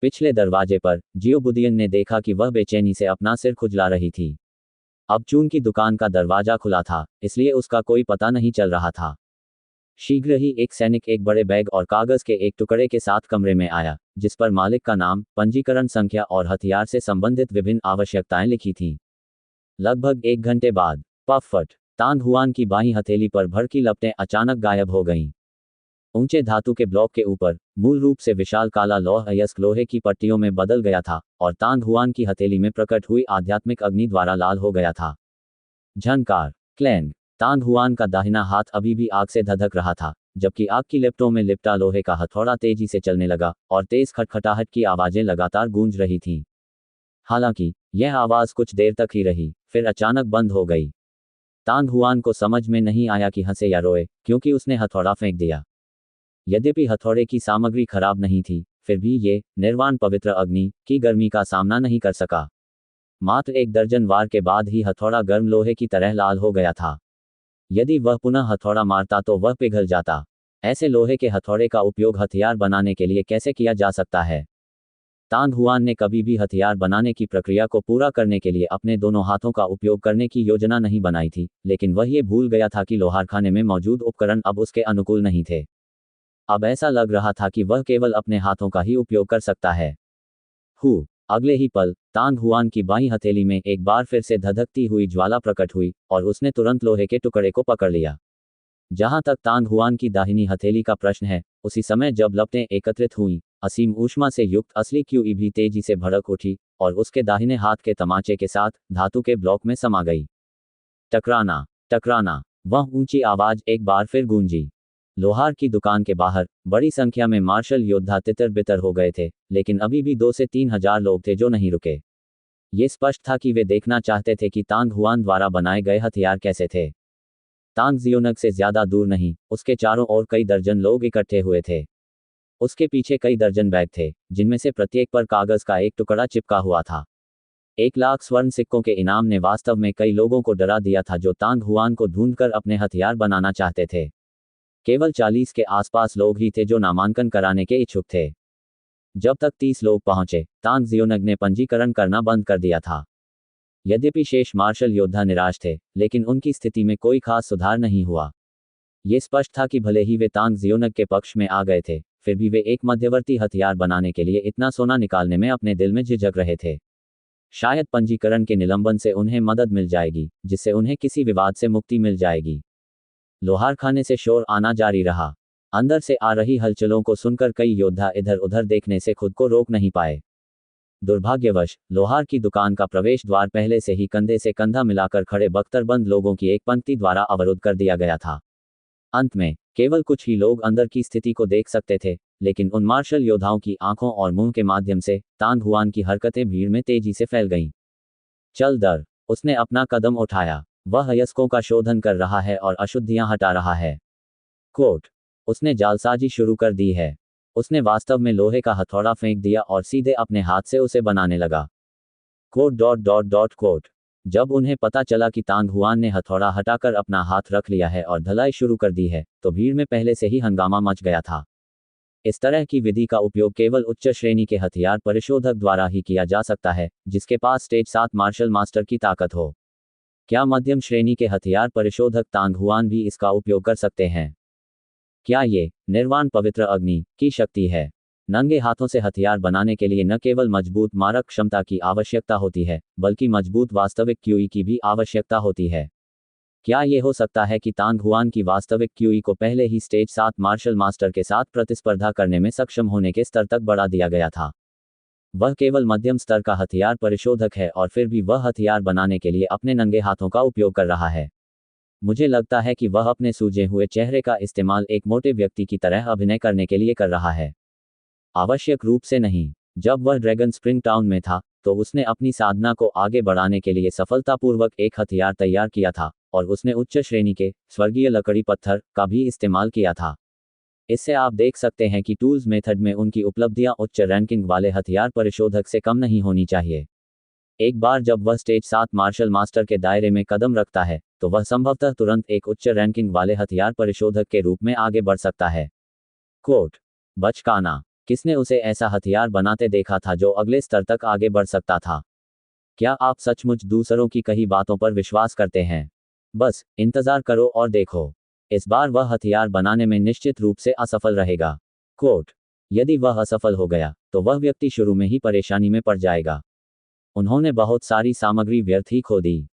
पिछले दरवाजे पर जियो बुदियन ने देखा कि वह बेचैनी से अपना सिर खुजला रही थी। अब चून की दुकान का दरवाजा खुला था, इसलिए उसका कोई पता नहीं चल रहा था। शीघ्र ही एक सैनिक एक बड़े बैग और कागज के एक टुकड़े के साथ कमरे में आया, जिस पर मालिक का नाम, पंजीकरण संख्या और हथियार से संबंधित विभिन्न आवश्यकताएं लिखी थीं। लगभग 1 घंटे बाद पफट तांग हुआन की बाईं हथेली पर भड़की लपटें अचानक गायब हो गईं। ऊंचे धातु के ब्लॉक के ऊपर मूल रूप से विशाल काला लौह अयस्क लोहे की पट्टियों में बदल गया था और तांग हुआन की हथेली में प्रकट हुई आध्यात्मिक अग्नि द्वारा लाल हो गया था। झनकार क्लैंग, तांग हुआन का दाहिना हाथ अभी भी आग से धधक रहा था, जबकि आग की लिपटों में लिपटा लोहे का हथौड़ा तेजी से चलने लगा और तेज खटखटाहट की आवाजें लगातार गूंज रही थीं। हालांकि यह आवाज कुछ देर तक ही रही, फिर अचानक बंद हो गई। तांग हुआन को समझ में नहीं आया कि हंसे या रोए, क्योंकि उसने हथौड़ा फेंक दिया। यद्यपि हथौड़े की सामग्री खराब नहीं थी, फिर भी ये निर्वाण पवित्र अग्नि की गर्मी का सामना नहीं कर सका। मात्र 1 दर्जन वार के बाद ही हथौड़ा गर्म लोहे की तरह लाल हो गया था। यदि वह पुनः हथौड़ा मारता तो वह पिघल जाता। ऐसे लोहे के हथौड़े का उपयोग हथियार बनाने के लिए कैसे किया जा सकता है? तांग हुआन ने कभी भी हथियार बनाने की प्रक्रिया को पूरा करने के लिए अपने दोनों हाथों का उपयोग करने की योजना नहीं बनाई थी, लेकिन वह ये भूल गया था कि लोहारखाने में मौजूद उपकरण अब उसके अनुकूल नहीं थे। अब ऐसा लग रहा था कि वह केवल अपने हाथों का ही उपयोग कर सकता है। अगले ही पल तांग हुआन की बाईं हथेली में एक बार फिर से धधकती हुई ज्वाला प्रकट हुई और उसने तुरंत लोहे के टुकड़े को पकड़ लिया। जहां तक तांग हुआन की दाहिनी हथेली का प्रश्न है, उसी समय जब लपटें एकत्रित हुईं, असीम ऊष्मा से युक्त असली क्यूई भी तेजी से भड़क उठी और उसके दाहिने हाथ के तमाचे के साथ धातु के ब्लॉक में समा गई। टकराना, वह ऊंची आवाज एक बार फिर गूंजी। लोहार की दुकान के बाहर बड़ी संख्या में मार्शल योद्धा तितर बितर हो गए थे, लेकिन अभी भी 2 से 3 हजार लोग थे जो नहीं रुके। ये स्पष्ट था कि वे देखना चाहते थे कि तांग हुआन द्वारा बनाए गए हथियार कैसे थे। तांग जियोनग से ज्यादा दूर नहीं, उसके चारों ओर कई दर्जन लोग इकट्ठे हुए थे। उसके पीछे कई दर्जन बैग थे, जिनमें से प्रत्येक पर कागज का एक टुकड़ा चिपका हुआ था। 1 लाख स्वर्ण सिक्कों के इनाम ने वास्तव में कई लोगों को डरा दिया था जो तांग हुआन को ढूंढकर अपने हथियार बनाना चाहते थे। केवल 40 के आसपास लोग ही थे जो नामांकन कराने के इच्छुक थे। जब तक 30 लोग पहुंचे, तांग जियोनग ने पंजीकरण करना बंद कर दिया था। यद्यपि शेष मार्शल योद्धा निराश थे, लेकिन उनकी स्थिति में कोई खास सुधार नहीं हुआ। ये स्पष्ट था कि भले ही वे तांग जियोनग के पक्ष में आ गए थे, फिर भी वे एक मध्यवर्ती हथियार बनाने के लिए इतना सोना निकालने में अपने दिल में झिझक रहे थे। शायद पंजीकरण के निलंबन से उन्हें मदद मिल जाएगी, जिससे उन्हें किसी विवाद से मुक्ति मिल जाएगी। लोहारखाने से शोर आना जारी रहा। अंदर से आ रही हलचलों को सुनकर कई योद्धा इधर उधर देखने से खुद को रोक नहीं पाए। दुर्भाग्यवश लोहार की दुकान का प्रवेश द्वार पहले से ही कंधे से कंधा मिलाकर खड़े बख्तरबंद लोगों की एक पंक्ति द्वारा अवरुद्ध कर दिया गया था। अंत में केवल कुछ ही लोग अंदर की स्थिति को देख सकते थे, लेकिन उन मार्शल योद्धाओं की आंखों और मुंह के माध्यम से तांग हुआन की हरकतें भीड़ में तेजी से फैल गईं। चल दर, उसने अपना कदम उठाया। वह अयस्कों का शोधन कर रहा है और अशुद्धियां हटा रहा है। उसने जालसाजी शुरू कर दी है। उसने वास्तव में लोहे का हथौड़ा फेंक दिया और सीधे अपने हाथ से उसे बनाने लगा। जब उन्हें पता चला कि तांग हुआन ने हथौड़ा हटाकर अपना हाथ रख लिया है और धलाई शुरू कर दी है, तो भीड़ में पहले से ही हंगामा मच गया था। इस तरह की विधि का उपयोग केवल उच्च श्रेणी के हथियार परिशोधक द्वारा ही किया जा सकता है, जिसके पास स्टेज 7 मार्शल मास्टर की ताकत हो। क्या मध्यम श्रेणी के हथियार परिशोधक तांग हुआन भी इसका उपयोग कर सकते हैं? क्या ये निर्वाण पवित्र अग्नि की शक्ति है? नंगे हाथों से हथियार बनाने के लिए न केवल मजबूत मारक क्षमता की आवश्यकता होती है, बल्कि मजबूत वास्तविक क्यूई की भी आवश्यकता होती है। क्या ये हो सकता है कि तांग हुआन की वास्तविक क्यूई को पहले ही स्टेज 7 मार्शल मास्टर के साथ प्रतिस्पर्धा करने में सक्षम होने के स्तर तक बढ़ा दिया गया था? वह केवल मध्यम स्तर का हथियार परिशोधक है और फिर भी वह हथियार बनाने के लिए अपने नंगे हाथों का उपयोग कर रहा है। मुझे लगता है कि वह अपने सूजे हुए चेहरे का इस्तेमाल एक मोटे व्यक्ति की तरह अभिनय करने के लिए कर रहा है। आवश्यक रूप से नहीं। जब वह ड्रैगन स्प्रिंग टाउन में था, तो उसने अपनी साधना को आगे बढ़ाने के लिए सफलतापूर्वक एक हथियार तैयार किया था, और उसने उच्च श्रेणी के स्वर्गीय लकड़ी पत्थर का भी इस्तेमाल किया था। इससे आप देख सकते हैं कि टूल्स मेथड में उनकी उपलब्धियां उच्च रैंकिंग वाले हथियार परिशोधक से कम नहीं होनी चाहिए। एक बार जब वह स्टेज 7 मार्शल मास्टर के दायरे में कदम रखता है, तो वह संभवतः तुरंत एक उच्च रैंकिंग वाले हथियार परिशोधक के रूप में आगे बढ़ सकता है। कोट बचकाना। किसने उसे ऐसा हथियार बनाते देखा था जो अगले स्तर तक आगे बढ़ सकता था? क्या आप सचमुच दूसरों की कही बातों पर विश्वास करते हैं? बस इंतजार करो और देखो। इस बार वह हथियार बनाने में निश्चित रूप से असफल रहेगा। कोट यदि वह असफल हो गया, तो वह व्यक्ति शुरू में ही परेशानी में पड़ जाएगा। उन्होंने बहुत सारी सामग्री व्यर्थ ही खो दी।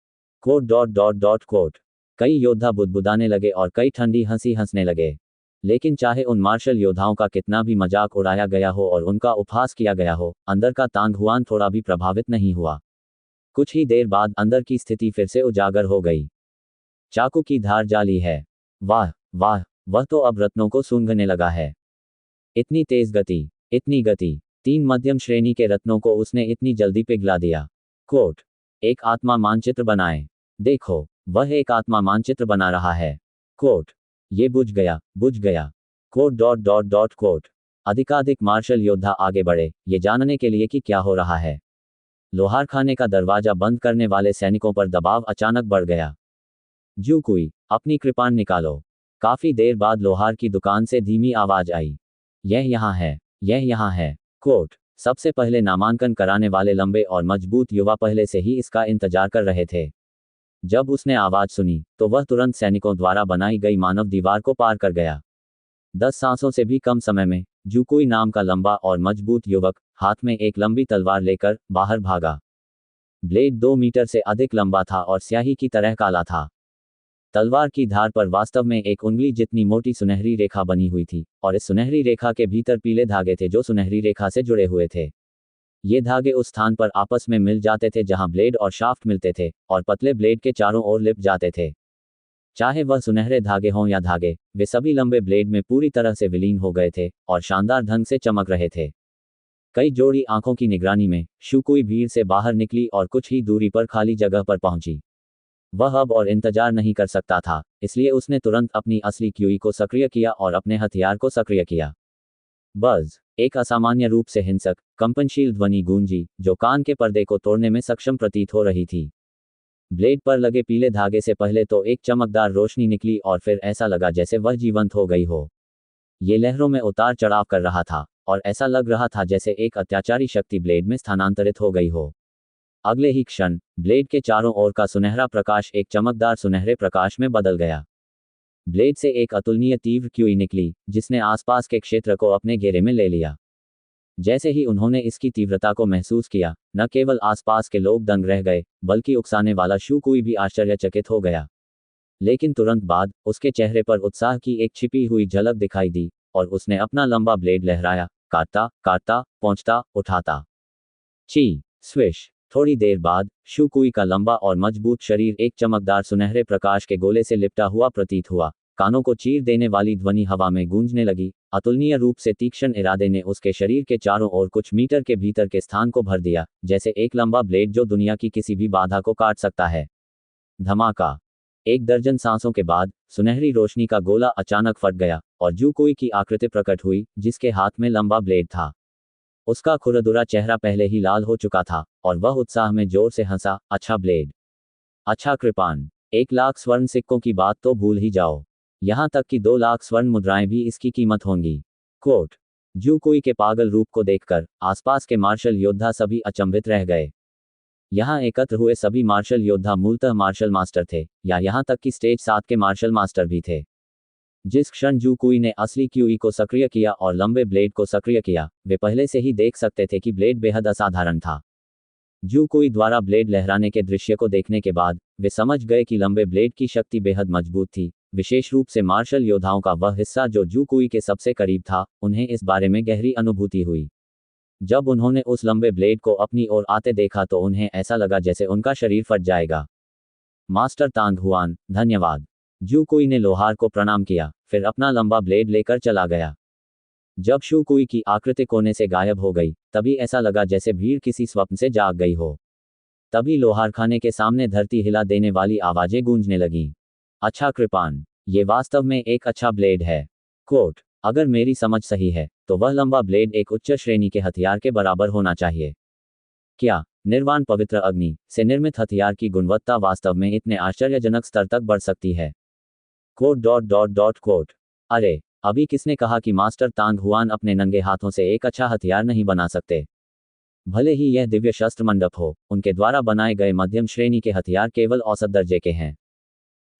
कोट। कई योद्धा बुदबुदाने लगे और कई ठंडी हंसी हंसने लगे। लेकिन चाहे उन मार्शल योद्धाओं का कितना भी मजाक उड़ाया गया हो और उनका उपहास किया गया हो, अंदर का तांग हुआन थोड़ा भी प्रभावित नहीं हुआ। कुछ ही देर बाद अंदर की स्थिति फिर से उजागर हो गई। चाकू की धार जाली है। वाह वाह, वह तो अब रत्नों को सूंघने लगा है। इतनी तेज गति, इतनी गति। 3 मध्यम श्रेणी के रत्नों को उसने इतनी जल्दी पिघला दिया। कोट एक आत्मा मानचित्र बनाए। देखो, वह एक आत्मा मानचित्र बना रहा है। कोट ये बुझ गया। कोट। अधिकाधिक मार्शल योद्धा आगे बढ़े, ये जानने के लिए कि क्या हो रहा है। लोहारखाने का दरवाजा बंद करने वाले सैनिकों पर दबाव अचानक बढ़ गया। जूकुई, अपनी कृपाण निकालो। काफी देर बाद लोहार की दुकान से धीमी आवाज आई। यह यहाँ है। कोट सबसे पहले नामांकन कराने वाले लंबे और मजबूत युवा पहले से ही इसका इंतजार कर रहे थे। जब उसने आवाज सुनी, तो वह तुरंत सैनिकों द्वारा बनाई गई मानव दीवार को पार कर गया। 10 सांसों से भी कम समय में जूकुई नाम का लंबा और मजबूत युवक हाथ में एक लंबी तलवार लेकर बाहर भागा। ब्लेड 2 मीटर से अधिक लंबा था और स्याही की तरह काला था। तलवार की धार पर वास्तव में एक उंगली जितनी मोटी सुनहरी रेखा बनी हुई थी, और इस सुनहरी रेखा के भीतर पीले धागे थे जो सुनहरी रेखा से जुड़े हुए थे। ये धागे उस स्थान पर आपस में मिल जाते थे जहां ब्लेड और शाफ्ट मिलते थे, और पतले ब्लेड के चारों ओर लिप जाते थे। चाहे वह सुनहरे धागे हों या धागे, वे सभी लंबे ब्लेड में पूरी तरह से विलीन हो गए थे और शानदार ढंग से चमक रहे थे। कई जोड़ी आंखों की निगरानी में शुकुई भीड़ से बाहर निकली और कुछ ही दूरी पर खाली जगह पर पहुंची। वह अब और इंतजार नहीं कर सकता था, इसलिए उसने तुरंत अपनी असली क्यूई को सक्रिय किया और अपने हथियार को सक्रिय किया। बज़, एक असामान्य रूप से हिंसक, कंपनशील ध्वनि गूंजी, जो कान के पर्दे को तोड़ने में सक्षम प्रतीत हो रही थी। ब्लेड पर लगे पीले धागे से पहले तो एक चमकदार रोशनी निकली और फिर ऐसा लगा जैसे वह जीवंत हो गई हो। ये लहरों में उतार चढ़ाव कर रहा था, और ऐसा लग रहा था जैसे एक अत्याचारी शक्ति ब्लेड में स्थानांतरित हो गई हो। अगले ही क्षण, ब्लेड के चारों ओर का सुनहरा प्रकाश एक चमकदार सुनहरे प्रकाश में बदल गया। ब्लेड से एक अतुलनीय तीव्र क्यूई निकली, जिसने आसपास के क्षेत्र को अपने घेरे में ले लिया। जैसे ही उन्होंने इसकी तीव्रता को महसूस किया, न केवल आसपास के लोग दंग रह गए, बल्कि उकसाने वाला शुकुई भी आश्चर्यचकित हो गया। लेकिन तुरंत बाद, उसके चेहरे पर उत्साह की एक छिपी हुई झलक दिखाई दी, और उसने अपना लंबा ब्लेड लहराया, काटता, पहुंचता, उठाता। ची, स्विश। थोड़ी देर बाद, शुकुई का लंबा और मजबूत शरीर एक चमकदार सुनहरे प्रकाश के गोले से लिपटा हुआ प्रतीत हुआ। कानों को चीर देने वाली ध्वनि हवा में गूंजने लगी। अतुलनीय रूप से तीक्ष्ण इरादे ने उसके शरीर के चारों ओर कुछ मीटर के भीतर के स्थान को भर दिया, जैसे एक लंबा ब्लेड जो दुनिया की किसी भी बाधा को काट सकता है। धमाका। 1 दर्जन सांसों के बाद, सुनहरी रोशनी का गोला अचानक फट गया, और जुकुई की आकृति प्रकट हुई, जिसके हाथ में लंबा ब्लेड था। उसका खुरदुरा चेहरा पहले ही लाल हो चुका था, और वह उत्साह में जोर से हंसा। अच्छा ब्लेड, अच्छा कृपाण। 1 लाख स्वर्ण सिक्कों की बात तो भूल ही जाओ। यहां तक कि 2 लाख स्वर्ण मुद्राएं भी इसकी कीमत होंगी। कोट जू कुई के पागल रूप को देखकर आसपास के मार्शल योद्धा सभी अचंभित रह गए। यहाँ एकत्र हुए सभी मार्शल योद्धा मूलतः मार्शल मास्टर थे, या यहाँ तक कि स्टेज 7 के मार्शल मास्टर भी थे। जिस क्षण जू कुई ने असली क्यूई को सक्रिय किया और लंबे ब्लेड को सक्रिय किया, वे पहले से ही देख सकते थे कि ब्लेड बेहद असाधारण था। जू कुई द्वारा ब्लेड लहराने के दृश्य को देखने के बाद वे समझ गए कि लंबे ब्लेड की शक्ति बेहद मजबूत थी, विशेष रूप से मार्शल योद्धाओं का वह हिस्सा जो जू कुई के सबसे करीब था। उन्हें इस बारे में गहरी अनुभूति हुई। जब उन्होंने उस लंबे ब्लेड को अपनी ओर आते देखा तो उन्हें ऐसा लगा जैसे उनका शरीर फट जाएगा। मास्टर तांग हुआन, धन्यवाद। जू कुई ने लोहार को प्रणाम किया, फिर अपना लंबा ब्लेड लेकर चला गया। जब शू कुई की आकृति कोने से गायब हो गई, तभी ऐसा लगा जैसे भीड़ किसी स्वप्न से जाग गई हो। तभी लोहार खाने के सामने धरती हिला देने वाली आवाजें गूंजने लगीं। अच्छा कृपान, ये वास्तव में एक अच्छा ब्लेड है। कोट, अगर मेरी समझ सही है तो वह लंबा ब्लेड एक उच्च श्रेणी के हथियार के बराबर होना चाहिए। क्या निर्वाण पवित्र अग्नि से निर्मित हथियार की गुणवत्ता वास्तव में इतने आश्चर्यजनक स्तर तक बढ़ सकती है? कोट। अरे, अभी किसने कहा कि मास्टर तांग हुआन अपने नंगे हाथों से एक अच्छा हथियार नहीं बना सकते? भले ही यह दिव्य शस्त्र मंडप हो, उनके द्वारा बनाए गए मध्यम श्रेणी के हथियार केवल औसत दर्जे के हैं।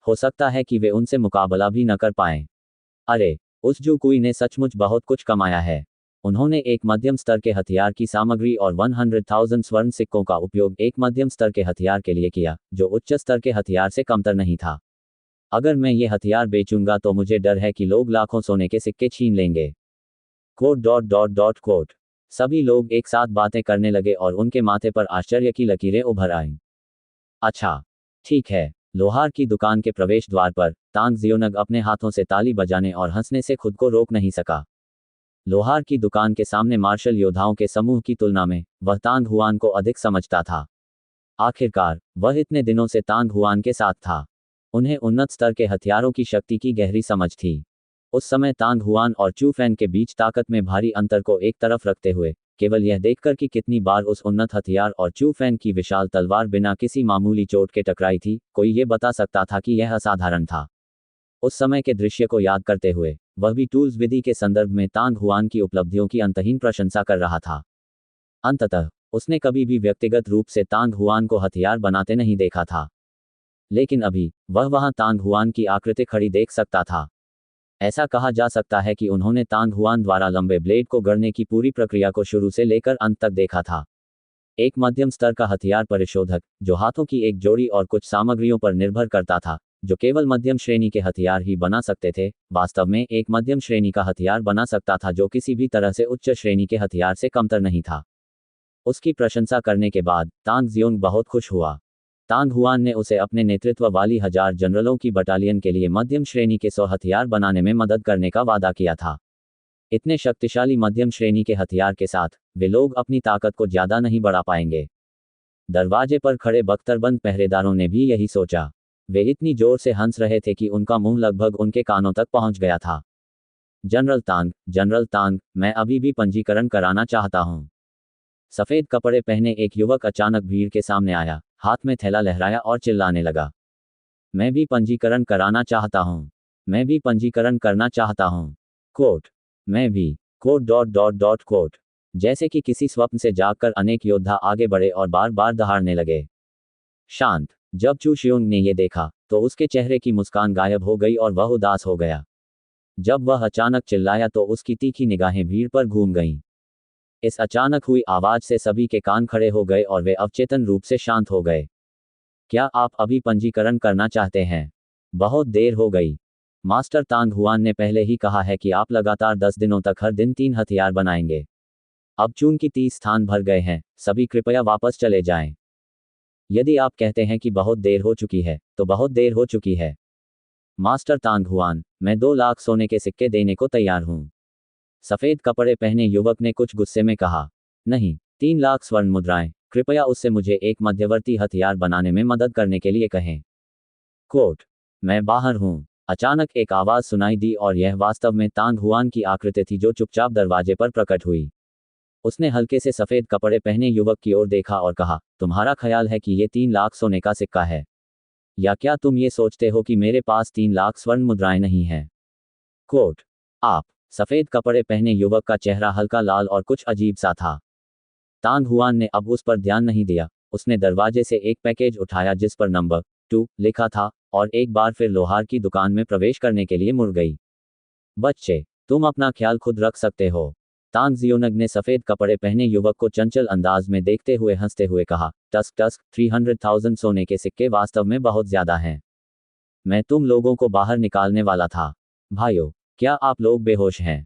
हो सकता है कि वे उनसे मुकाबला भी न कर पाएं। अरे, उस जू कुई ने सचमुच बहुत कुछ कमाया है। उन्होंने एक मध्यम स्तर के हथियार की सामग्री और 100,000 स्वर्ण सिक्कों का उपयोग एक मध्यम स्तर के हथियार के लिए किया, जो उच्च स्तर के हथियार से कमतर नहीं था। अगर मैं ये हथियार बेचूंगा तो मुझे डर है कि लोग लाखों सोने के सिक्के छीन लेंगे। कोट। सभी लोग एक साथ बातें करने लगे और उनके माथे पर आश्चर्य की लकीरें उभर आईं। अच्छा, ठीक है। लोहार की दुकान के प्रवेश द्वार पर तांग जियोनग अपने हाथों से ताली बजाने और हंसने से खुद को रोक नहीं सका। लोहार की दुकान के सामने मार्शल योद्धाओं के समूह की तुलना में वह तांग हुआन को अधिक समझता था। आखिरकार वह इतने दिनों से तांग हुआन के साथ था। उन्हें उन्नत स्तर के हथियारों की शक्ति की गहरी समझ थी। उस समय तांग हुआन और चू फैन के बीच ताकत में भारी अंतर को एक तरफ रखते हुए केवल यह देखकर कि कितनी बार उस उन्नत हथियार और चू फैन की विशाल तलवार बिना किसी मामूली चोट के टकराई थी, कोई ये बता सकता था कि यह असाधारण था। उस समय के दृश्य को याद करते हुए वह भी टूल्स विधि के संदर्भ में तांग हुआन की उपलब्धियों की अंतहीन प्रशंसा कर रहा था। अंततः उसने कभी भी व्यक्तिगत रूप से तांग हुआन को हथियार बनाते नहीं देखा था, लेकिन अभी वह वहां तांग हुआन की आकृति खड़ी देख सकता था। ऐसा कहा जा सकता है कि उन्होंने तांग हुआन द्वारा लंबे ब्लेड को गढ़ने की पूरी प्रक्रिया को शुरू से लेकर अंत तक देखा था। एक मध्यम स्तर का हथियार परिशोधक, जो हाथों की एक जोड़ी और कुछ सामग्रियों पर निर्भर करता था, जो केवल मध्यम श्रेणी के हथियार ही बना सकते थे, वास्तव में एक मध्यम श्रेणी का हथियार बना सकता था जो किसी भी तरह से उच्च श्रेणी के हथियार से कमतर नहीं था। उसकी प्रशंसा करने के बाद तांग जियोंग बहुत खुश हुआ। तांग हुआन ने उसे अपने नेतृत्व वाली 1000 जनरलों की बटालियन के लिए मध्यम श्रेणी के 100 हथियार बनाने में मदद करने का वादा किया था। इतने शक्तिशाली मध्यम श्रेणी के हथियार के साथ वे लोग अपनी ताकत को ज्यादा नहीं बढ़ा पाएंगे। दरवाजे पर खड़े बख्तरबंद पहरेदारों ने भी यही सोचा। वे इतनी जोर से हंस रहे थे कि उनका मुंह लगभग उनके कानों तक पहुंच गया था। जनरल तांग, मैं अभी भी पंजीकरण कराना चाहता हूं। सफेद कपड़े पहने एक युवक अचानक भीड़ के सामने आया, हाथ में थैला लहराया और चिल्लाने लगा। मैं भी पंजीकरण कराना चाहता हूं। मैं भी पंजीकरण करना चाहता हूं। कोट, मैं भी। कोट। जैसे कि किसी स्वप्न से जागकर अनेक योद्धा आगे बढ़े और बार बार दहाड़ने लगे। शांत। जब चू शियोंग ने यह देखा तो उसके चेहरे की मुस्कान गायब हो गई और वह उदास हो गया। जब वह अचानक चिल्लाया तो उसकी तीखी निगाहें भीड़ पर घूम गईं। इस अचानक हुई आवाज से सभी के कान खड़े हो गए और वे अवचेतन रूप से शांत हो गए। क्या आप अभी पंजीकरण करना चाहते हैं? बहुत देर हो गई। मास्टर तांग हुआन ने पहले ही कहा है कि आप लगातार 10 दिनों तक हर दिन 3 हथियार बनाएंगे। अब चूंकि 30 स्थान भर गए हैं, सभी कृपया वापस चले जाएं। यदि आप कहते हैं कि बहुत देर हो चुकी है, तो बहुत देर हो चुकी है। मास्टर तांग हुआन, मैं 2 लाख सोने के सिक्के देने को तैयार हूं। सफेद कपड़े पहने युवक ने कुछ गुस्से में कहा। नहीं, 3 लाख स्वर्ण मुद्राएं, कृपया उससे मुझे एक मध्यवर्ती हथियार बनाने में मदद करने के लिए कहें। कोट, मैं बाहर हूं। अचानक एक आवाज सुनाई दी और यह वास्तव में तांग हुआन की आकृति थी जो चुपचाप दरवाजे पर प्रकट हुई। उसने हल्के से सफेद कपड़े पहने युवक की ओर देखा और कहा, तुम्हारा ख्याल है कि ये 3 लाख सोने का सिक्का है? या क्या तुम ये सोचते हो कि मेरे पास 3 लाख स्वर्ण मुद्राएं नहीं हैं? कोट, आप सफेद कपड़े पहने युवक का चेहरा हल्का लाल और कुछ अजीब सा था। तांग हुआन ने अब उस पर ध्यान नहीं दिया। उसने दरवाजे से एक पैकेज उठाया जिस पर नंबर 2 लिखा था और एक बार फिर लोहार की दुकान में प्रवेश करने के लिए मुड़ गई। बच्चे, तुम अपना ख्याल खुद रख सकते हो, तांग जियोनग ने सफेद कपड़े पहने युवक को चंचल अंदाज में देखते हुए हंसते हुए कहा। टस्क टस्क 300,000 सोने के सिक्के वास्तव में बहुत ज्यादा हैं। मैं तुम लोगों को बाहर निकालने वाला था। भाइयों, क्या आप लोग बेहोश हैं?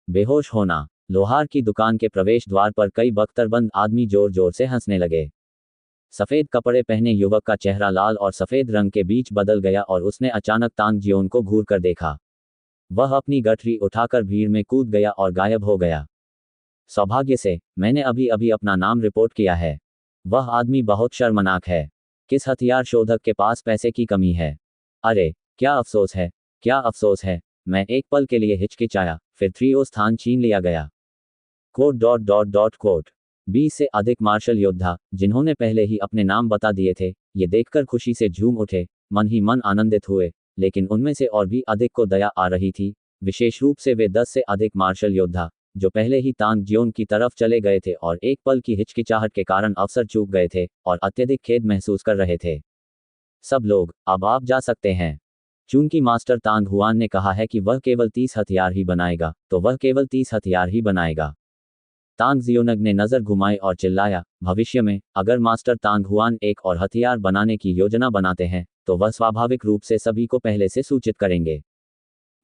बेहोश होना। लोहार की दुकान के प्रवेश द्वार पर कई बख्तरबंद आदमी जोर जोर से हंसने लगे। सफेद कपड़े पहने युवक का चेहरा लाल और सफेद रंग के बीच बदल गया और उसने अचानक तांग जियोन को घूर कर देखा। वह अपनी गठरी उठाकर भीड़ में कूद गया और गायब हो गया। सौभाग्य से मैंने अभी अभी अपना नाम रिपोर्ट किया है। वह आदमी बहुत शर्मनाक है। किस हथियार शोधक के पास पैसे की कमी है? अरे क्या अफसोस है, क्या अफसोस है। मैं एक पल के लिए हिचकिचाया, फिर 3 स्थान छीन लिया गया। कोट 20 से अधिक मार्शल योद्धा, जिन्होंने पहले ही अपने नाम बता दिए थे, ये देखकर खुशी से झूम उठे, मन ही मन आनंदित हुए। लेकिन उनमें से और भी अधिक को दया आ रही थी, विशेष रूप से वे 10 से अधिक मार्शल योद्धा, जो पहले ही तांग जियोन की तरफ चले गए थे और एक पल की हिचकिचाहट के कारण अवसर चूक गए थे और अत्यधिक खेद महसूस कर रहे थे। सब लोग, अब आप जा सकते हैं। चूंकि मास्टर तांग हुआन ने कहा है कि वह केवल 30 हथियार ही बनाएगा, तो वह केवल 30 हथियार ही बनाएगा। तांग जियोनग ने नजर घुमाई और चिल्लाया, भविष्य में अगर मास्टर तांग हुआन एक और हथियार बनाने की योजना बनाते हैं, तो वह स्वाभाविक रूप से सभी को पहले से सूचित करेंगे।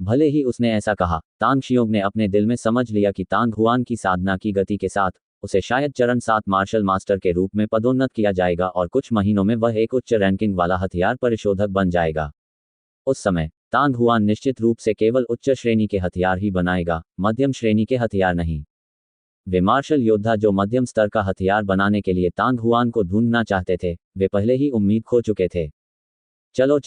भले ही उसने ऐसा कहा, तांग शियोंग ने अपने दिल में समझ लिया कि तांग हुआन की साधना की गति के साथ उसे शायद चरण 7 मार्शल मास्टर के रूप में पदोन्नत किया जाएगा और कुछ महीनों में वह एक उच्च रैंकिंग वाला हथियार परिशोधक बन जाएगा। उस समय तांग हुआन निश्चित रूप से केवल उच्च श्रेणी के हथियार ही बनाएगा, मध्यम श्रेणी के हथियार नहीं। वे मार्शल योद्धा जो मध्यम स्तर का हथियार बनाने के लिए तांग हुआन को ढूंढना चाहते थे, वे पहले ही उम्मीद खो चुके थे। चलो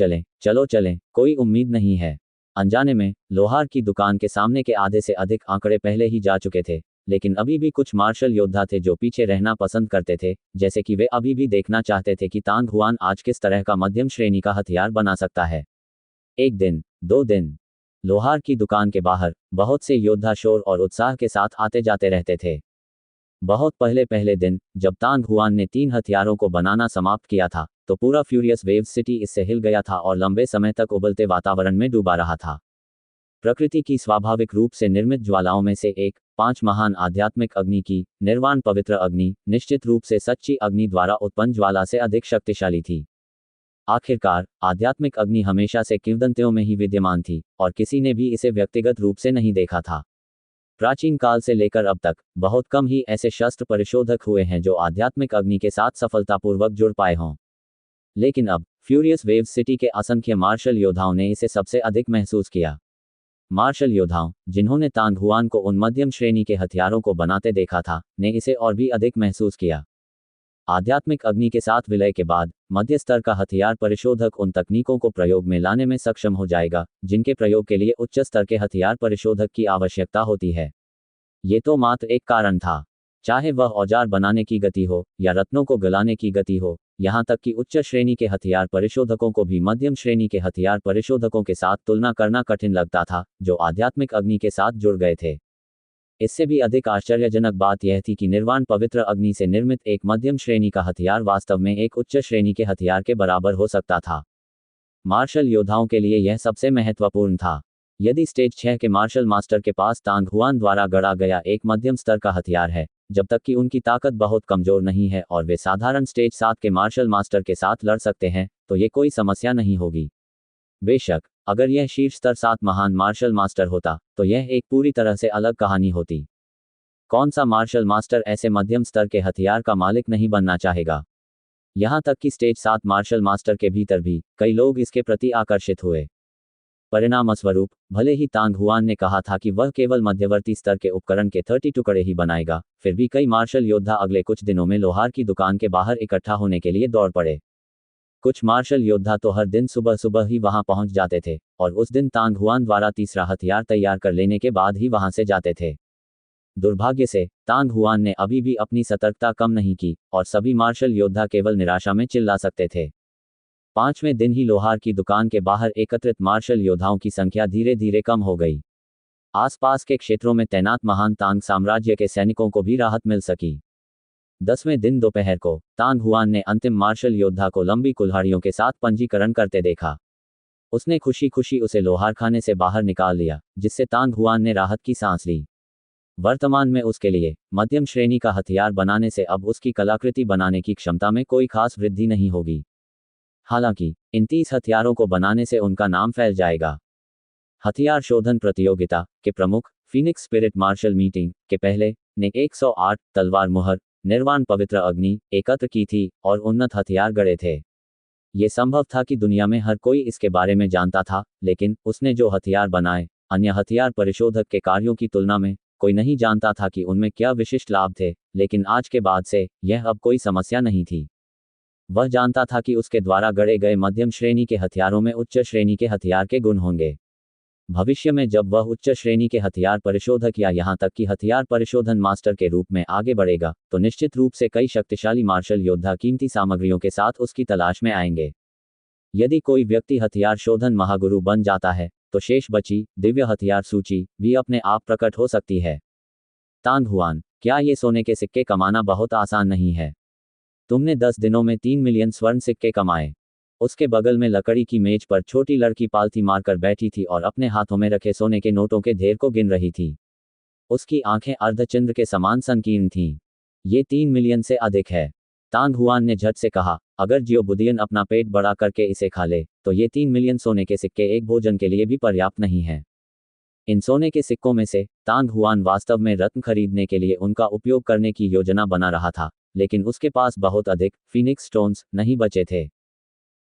चलें, कोई उम्मीद नहीं है। अनजाने में लोहार की दुकान के सामने के आधे से अधिक आंकड़े पहले ही जा चुके थे, लेकिन अभी भी कुछ मार्शल योद्धा थे जो पीछे रहना पसंद करते थे, जैसे कि वे अभी भी देखना चाहते थे कि तांग हुआन आज किस तरह का मध्यम श्रेणी का हथियार बना सकता है। 1 दिन, 2 दिन। लोहार की दुकान के बाहर बहुत से योद्धा शोर और उत्साह के साथ आते जाते रहते थे। बहुत पहले दिन, जब तांग हुआन ने 3 हथियारों को बनाना समाप्त किया था, तो पूरा फ्यूरियस वेव्स सिटी इससे हिल गया था और लंबे समय तक उबलते वातावरण में डूबा रहा था। प्रकृति की स्वाभाविक रूप से निर्मित ज्वालाओं में से एक, 5 महान आध्यात्मिक अग्नि की निर्वाण पवित्र अग्नि, निश्चित रूप से सच्ची अग्नि द्वारा उत्पन्न ज्वाला से अधिक शक्तिशाली थी। आखिरकार आध्यात्मिक अग्नि हमेशा से किंवदंतियों में ही विद्यमान थी और किसी ने भी इसे व्यक्तिगत रूप से नहीं देखा था। प्राचीन काल से लेकर अब तक बहुत कम ही ऐसे शस्त्र परिशोधक हुए हैं जो आध्यात्मिक अग्नि के साथ सफलतापूर्वक जुड़ पाए हों। लेकिन अब फ्यूरियस वेव्स सिटी के असंख्य मार्शल योद्धाओं ने इसे सबसे अधिक महसूस किया। मार्शल योद्धाओं, जिन्होंने तांग हुआन को उन मध्यम श्रेणी के हथियारों को बनाते देखा था, ने इसे और भी अधिक महसूस किया। आध्यात्मिक अग्नि के साथ विलय के बाद मध्य स्तर का हथियार परिशोधक उन तकनीकों को प्रयोग में लाने में सक्षम हो जाएगा जिनके प्रयोग के लिए उच्च स्तर के हथियार परिशोधक की आवश्यकता होती है। ये तो मात्र एक कारण था। चाहे वह औजार बनाने की गति हो या रत्नों को गलाने की गति हो, यहाँ तक कि उच्च श्रेणी के हथियार परिशोधकों को भी मध्यम श्रेणी के हथियार परिशोधकों के साथ तुलना करना कठिन लगता था, जो आध्यात्मिक अग्नि के साथ जुड़ गए थे। इससे भी अधिक आश्चर्यजनक बात यह थी कि निर्वाण पवित्र अग्नि से निर्मित एक मध्यम श्रेणी का हथियार वास्तव में एक उच्च श्रेणी के हथियार के बराबर हो सकता था। मार्शल योद्धाओं के लिए यह सबसे महत्वपूर्ण था। यदि स्टेज 6 के मार्शल मास्टर के पास तांग हुआन द्वारा गढ़ा गया एक मध्यम स्तर का हथियार है, जब तक कि उनकी ताकत बहुत कमजोर नहीं है और वे साधारण स्टेज 7 के मार्शल मास्टर के साथ लड़ सकते हैं, तो ये कोई समस्या नहीं होगी। बेशक अगर यह शीर्ष स्तर 7 महान मार्शल मास्टर होता, तो यह एक पूरी तरह से अलग कहानी होती। कौन सा मार्शल मास्टर ऐसे मध्यम स्तर के हथियार का मालिक नहीं बनना चाहेगा? यहाँ तक कि स्टेज 7 मार्शल मास्टर के भीतर भी कई लोग इसके प्रति आकर्षित हुए। परिणामस्वरूप भले ही तांग हुआन ने कहा था कि वह केवल मध्यवर्ती स्तर के उपकरण के 30 टुकड़े ही बनाएगा, फिर भी कई मार्शल योद्धा अगले कुछ दिनों में लोहार की दुकान के बाहर इकट्ठा होने के लिए दौड़ पड़े। कुछ मार्शल योद्धा तो हर दिन सुबह सुबह ही वहां पहुंच जाते थे और उस दिन तांग हुआन द्वारा तीसरा हथियार तैयार कर लेने के बाद ही वहां से जाते थे। दुर्भाग्य से तांग हुआन ने अभी भी अपनी सतर्कता कम नहीं की और सभी मार्शल योद्धा केवल निराशा में चिल्ला सकते थे। 5वें दिन ही लोहार की दुकान के बाहर एकत्रित मार्शल योद्धाओं की संख्या धीरे धीरे कम हो गई। आसपास के क्षेत्रों में तैनात महान तांग साम्राज्य के सैनिकों को भी राहत मिल सकी। 10वें दिन दोपहर को तांग हुआन ने अंतिम मार्शल योद्धा को लंबी कुल्हाड़ियों के साथ पंजीकरण करते देखा। उसने खुशी खुशी उसे लोहारखाने से बाहर निकाल लिया, जिससे तांग हुआन ने राहत की सांस ली। वर्तमान में उसके लिए मध्यम श्रेणी का हथियार बनाने से अब उसकी कलाकृति बनाने की क्षमता में कोई खास वृद्धि नहीं होगी। हालांकि इन 30 हथियारों को बनाने से उनका नाम फैल जाएगा। हथियार शोधन प्रतियोगिता के प्रमुख फीनिक्स स्पिरिट मार्शल मीटिंग के पहले ने 108 तलवार मुहर, निर्वाण पवित्र अग्नि एकत्र की थी और उन्नत हथियार गढ़े थे। ये संभव था कि दुनिया में हर कोई इसके बारे में जानता था, लेकिन उसने जो हथियार बनाए, अन्य हथियार परिशोधक के कार्यों की तुलना में कोई नहीं जानता था कि उनमें क्या विशिष्ट लाभ थे। लेकिन आज के बाद से यह अब कोई समस्या नहीं थी। वह जानता था कि उसके द्वारा गढ़े गए मध्यम श्रेणी के हथियारों में उच्च श्रेणी के हथियार के गुण होंगे। भविष्य में जब वह उच्च श्रेणी के हथियार परिशोधक या यहां तक कि हथियार परिशोधन मास्टर के रूप में आगे बढ़ेगा, तो निश्चित रूप से कई शक्तिशाली मार्शल योद्धा कीमती सामग्रियों के साथ उसकी तलाश में आएंगे। यदि कोई व्यक्ति हथियार शोधन महागुरु बन जाता है, तो शेष बची दिव्य हथियार सूची भी अपने आप प्रकट हो सकती है। तांग हुआन, क्या ये सोने के सिक्के कमाना बहुत आसान नहीं है? तुमने 10 दिनों में 3 मिलियन स्वर्ण सिक्के कमाए। उसके बगल में लकड़ी की मेज पर छोटी लड़की पालथी मारकर बैठी थी और अपने हाथों में रखे सोने के नोटों के ढेर को गिन रही थी। उसकी आंखें अर्धचंद्र के समान संकीर्ण थीं। ये 3 मिलियन से अधिक है। तांग हुआन ने झट से कहा, अगर जियो बुदियन अपना पेट बड़ा करके इसे खा ले, तो ये 3 मिलियन सोने के सिक्के एक भोजन के लिए भी पर्याप्त नहीं है। इन सोने के सिक्कों में से तांग हुआन वास्तव में रत्न खरीदने के लिए उनका उपयोग करने की योजना बना रहा था, लेकिन उसके पास बहुत अधिक फीनिक्स स्टोन्स नहीं बचे थे।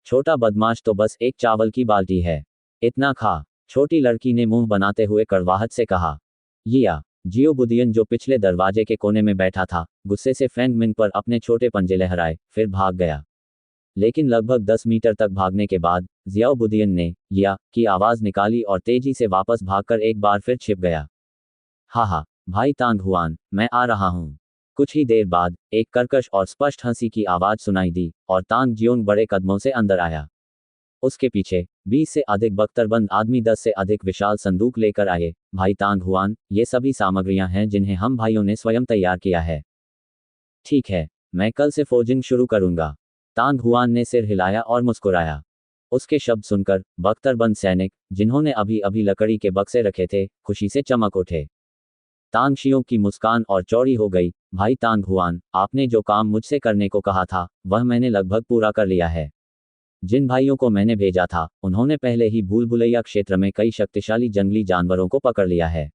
छोटा बदमाश, तो बस एक चावल की बाल्टी है, इतना खा। छोटी लड़की ने मुंह बनाते हुए कड़वाहट से कहा। यिया, जियो बुदियन जो पिछले दरवाजे के कोने में बैठा था, गुस्से से फेंग मिंग पर अपने छोटे पंजे लहराए, फिर भाग गया। लेकिन लगभग 10 मीटर तक भागने के बाद जियाओ बुदियन ने यिया की आवाज निकाली और तेजी से वापस भागकर एक बार फिर छिप गया। हा, भाई तांग हुआन, मैं आ रहा हूं। कुछ ही देर बाद एक कर्कश और स्पष्ट हंसी की आवाज सुनाई दी और तांग जियोंग बड़े कदमों से अंदर आया। उसके पीछे 20 से अधिक बख्तरबंद आदमी 10 से अधिक विशाल संदूक लेकर आए। भाई तांग हुआन, ये सभी सामग्रियां हैं जिन्हें हम भाइयों ने स्वयं तैयार किया है। ठीक है, मैं कल से फोर्जिंग शुरू करूंगा। तांग हुआन ने सिर हिलाया और मुस्कुराया। उसके शब्द सुनकर बख्तरबंद सैनिक, जिन्होंने अभी अभी लकड़ी के बक्से रखे थे, खुशी से चमक उठे। तांग शियों की मुस्कान और चौड़ी हो गई। भाई तांग हुआन, आपने जो काम मुझसे करने को कहा था, वह मैंने लगभग पूरा कर लिया है। जिन भाइयों को मैंने भेजा था, उन्होंने पहले ही भूल भुलैया क्षेत्र में कई शक्तिशाली जंगली जानवरों को पकड़ लिया है।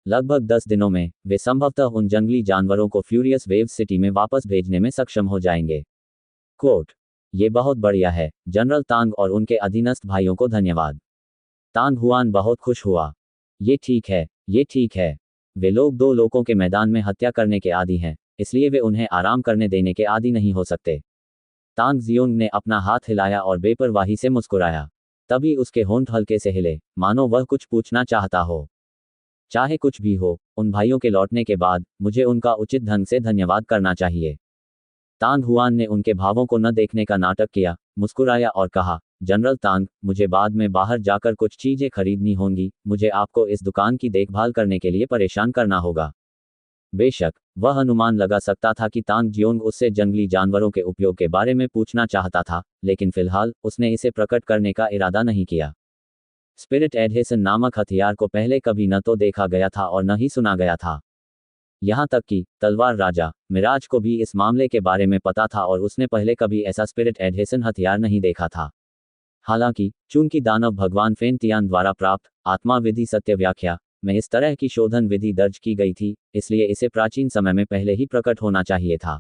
लगभग 10 दिनों में वे संभवतः उन जंगली जानवरों को फ्यूरियस वेव्स सिटी में वापस भेजने में सक्षम हो जाएंगे। कोट, ये बहुत बढ़िया है जनरल तांग, और उनके अधीनस्थ भाइयों को धन्यवाद। तांग हुआन बहुत खुश हुआ। ये ठीक है, ये ठीक है। वे लोग 2 लोगों के मैदान में हत्या करने के आदी हैं, इसलिए वे उन्हें आराम करने देने के आदी नहीं हो सकते। तांग जियोंग ने अपना हाथ हिलाया और बेपरवाही से मुस्कुराया। तभी उसके होंठ हल्के से हिले, मानो वह कुछ पूछना चाहता हो। चाहे कुछ भी हो, उन भाइयों के लौटने के बाद मुझे उनका उचित ढंग से धन्यवाद करना चाहिए। तांग हुआन ने उनके भावों को न देखने का नाटक किया, मुस्कुराया और कहा, जनरल तांग, मुझे बाद में बाहर जाकर कुछ चीजें खरीदनी होंगी। मुझे आपको इस दुकान की देखभाल करने के लिए परेशान करना होगा। बेशक वह अनुमान लगा सकता था कि तांग जियोंग उससे जंगली जानवरों के उपयोग के बारे में पूछना चाहता था, लेकिन फिलहाल उसने इसे प्रकट करने का इरादा नहीं किया। स्पिरिट एडहेसन नामक हथियार को पहले कभी न तो देखा गया था और न ही सुना गया था। यहाँ तक कि तलवार राजा मिराज को भी इस मामले के बारे में पता था और उसने पहले कभी ऐसा स्पिरिट एडहेसन हथियार नहीं देखा था। हालांकि चूंकि दानव भगवान फेन तियान द्वारा प्राप्त आत्मा विधि सत्य व्याख्या में इस तरह की शोधन विधि दर्ज की गई थी, इसलिए इसे प्राचीन समय में पहले ही प्रकट होना चाहिए था।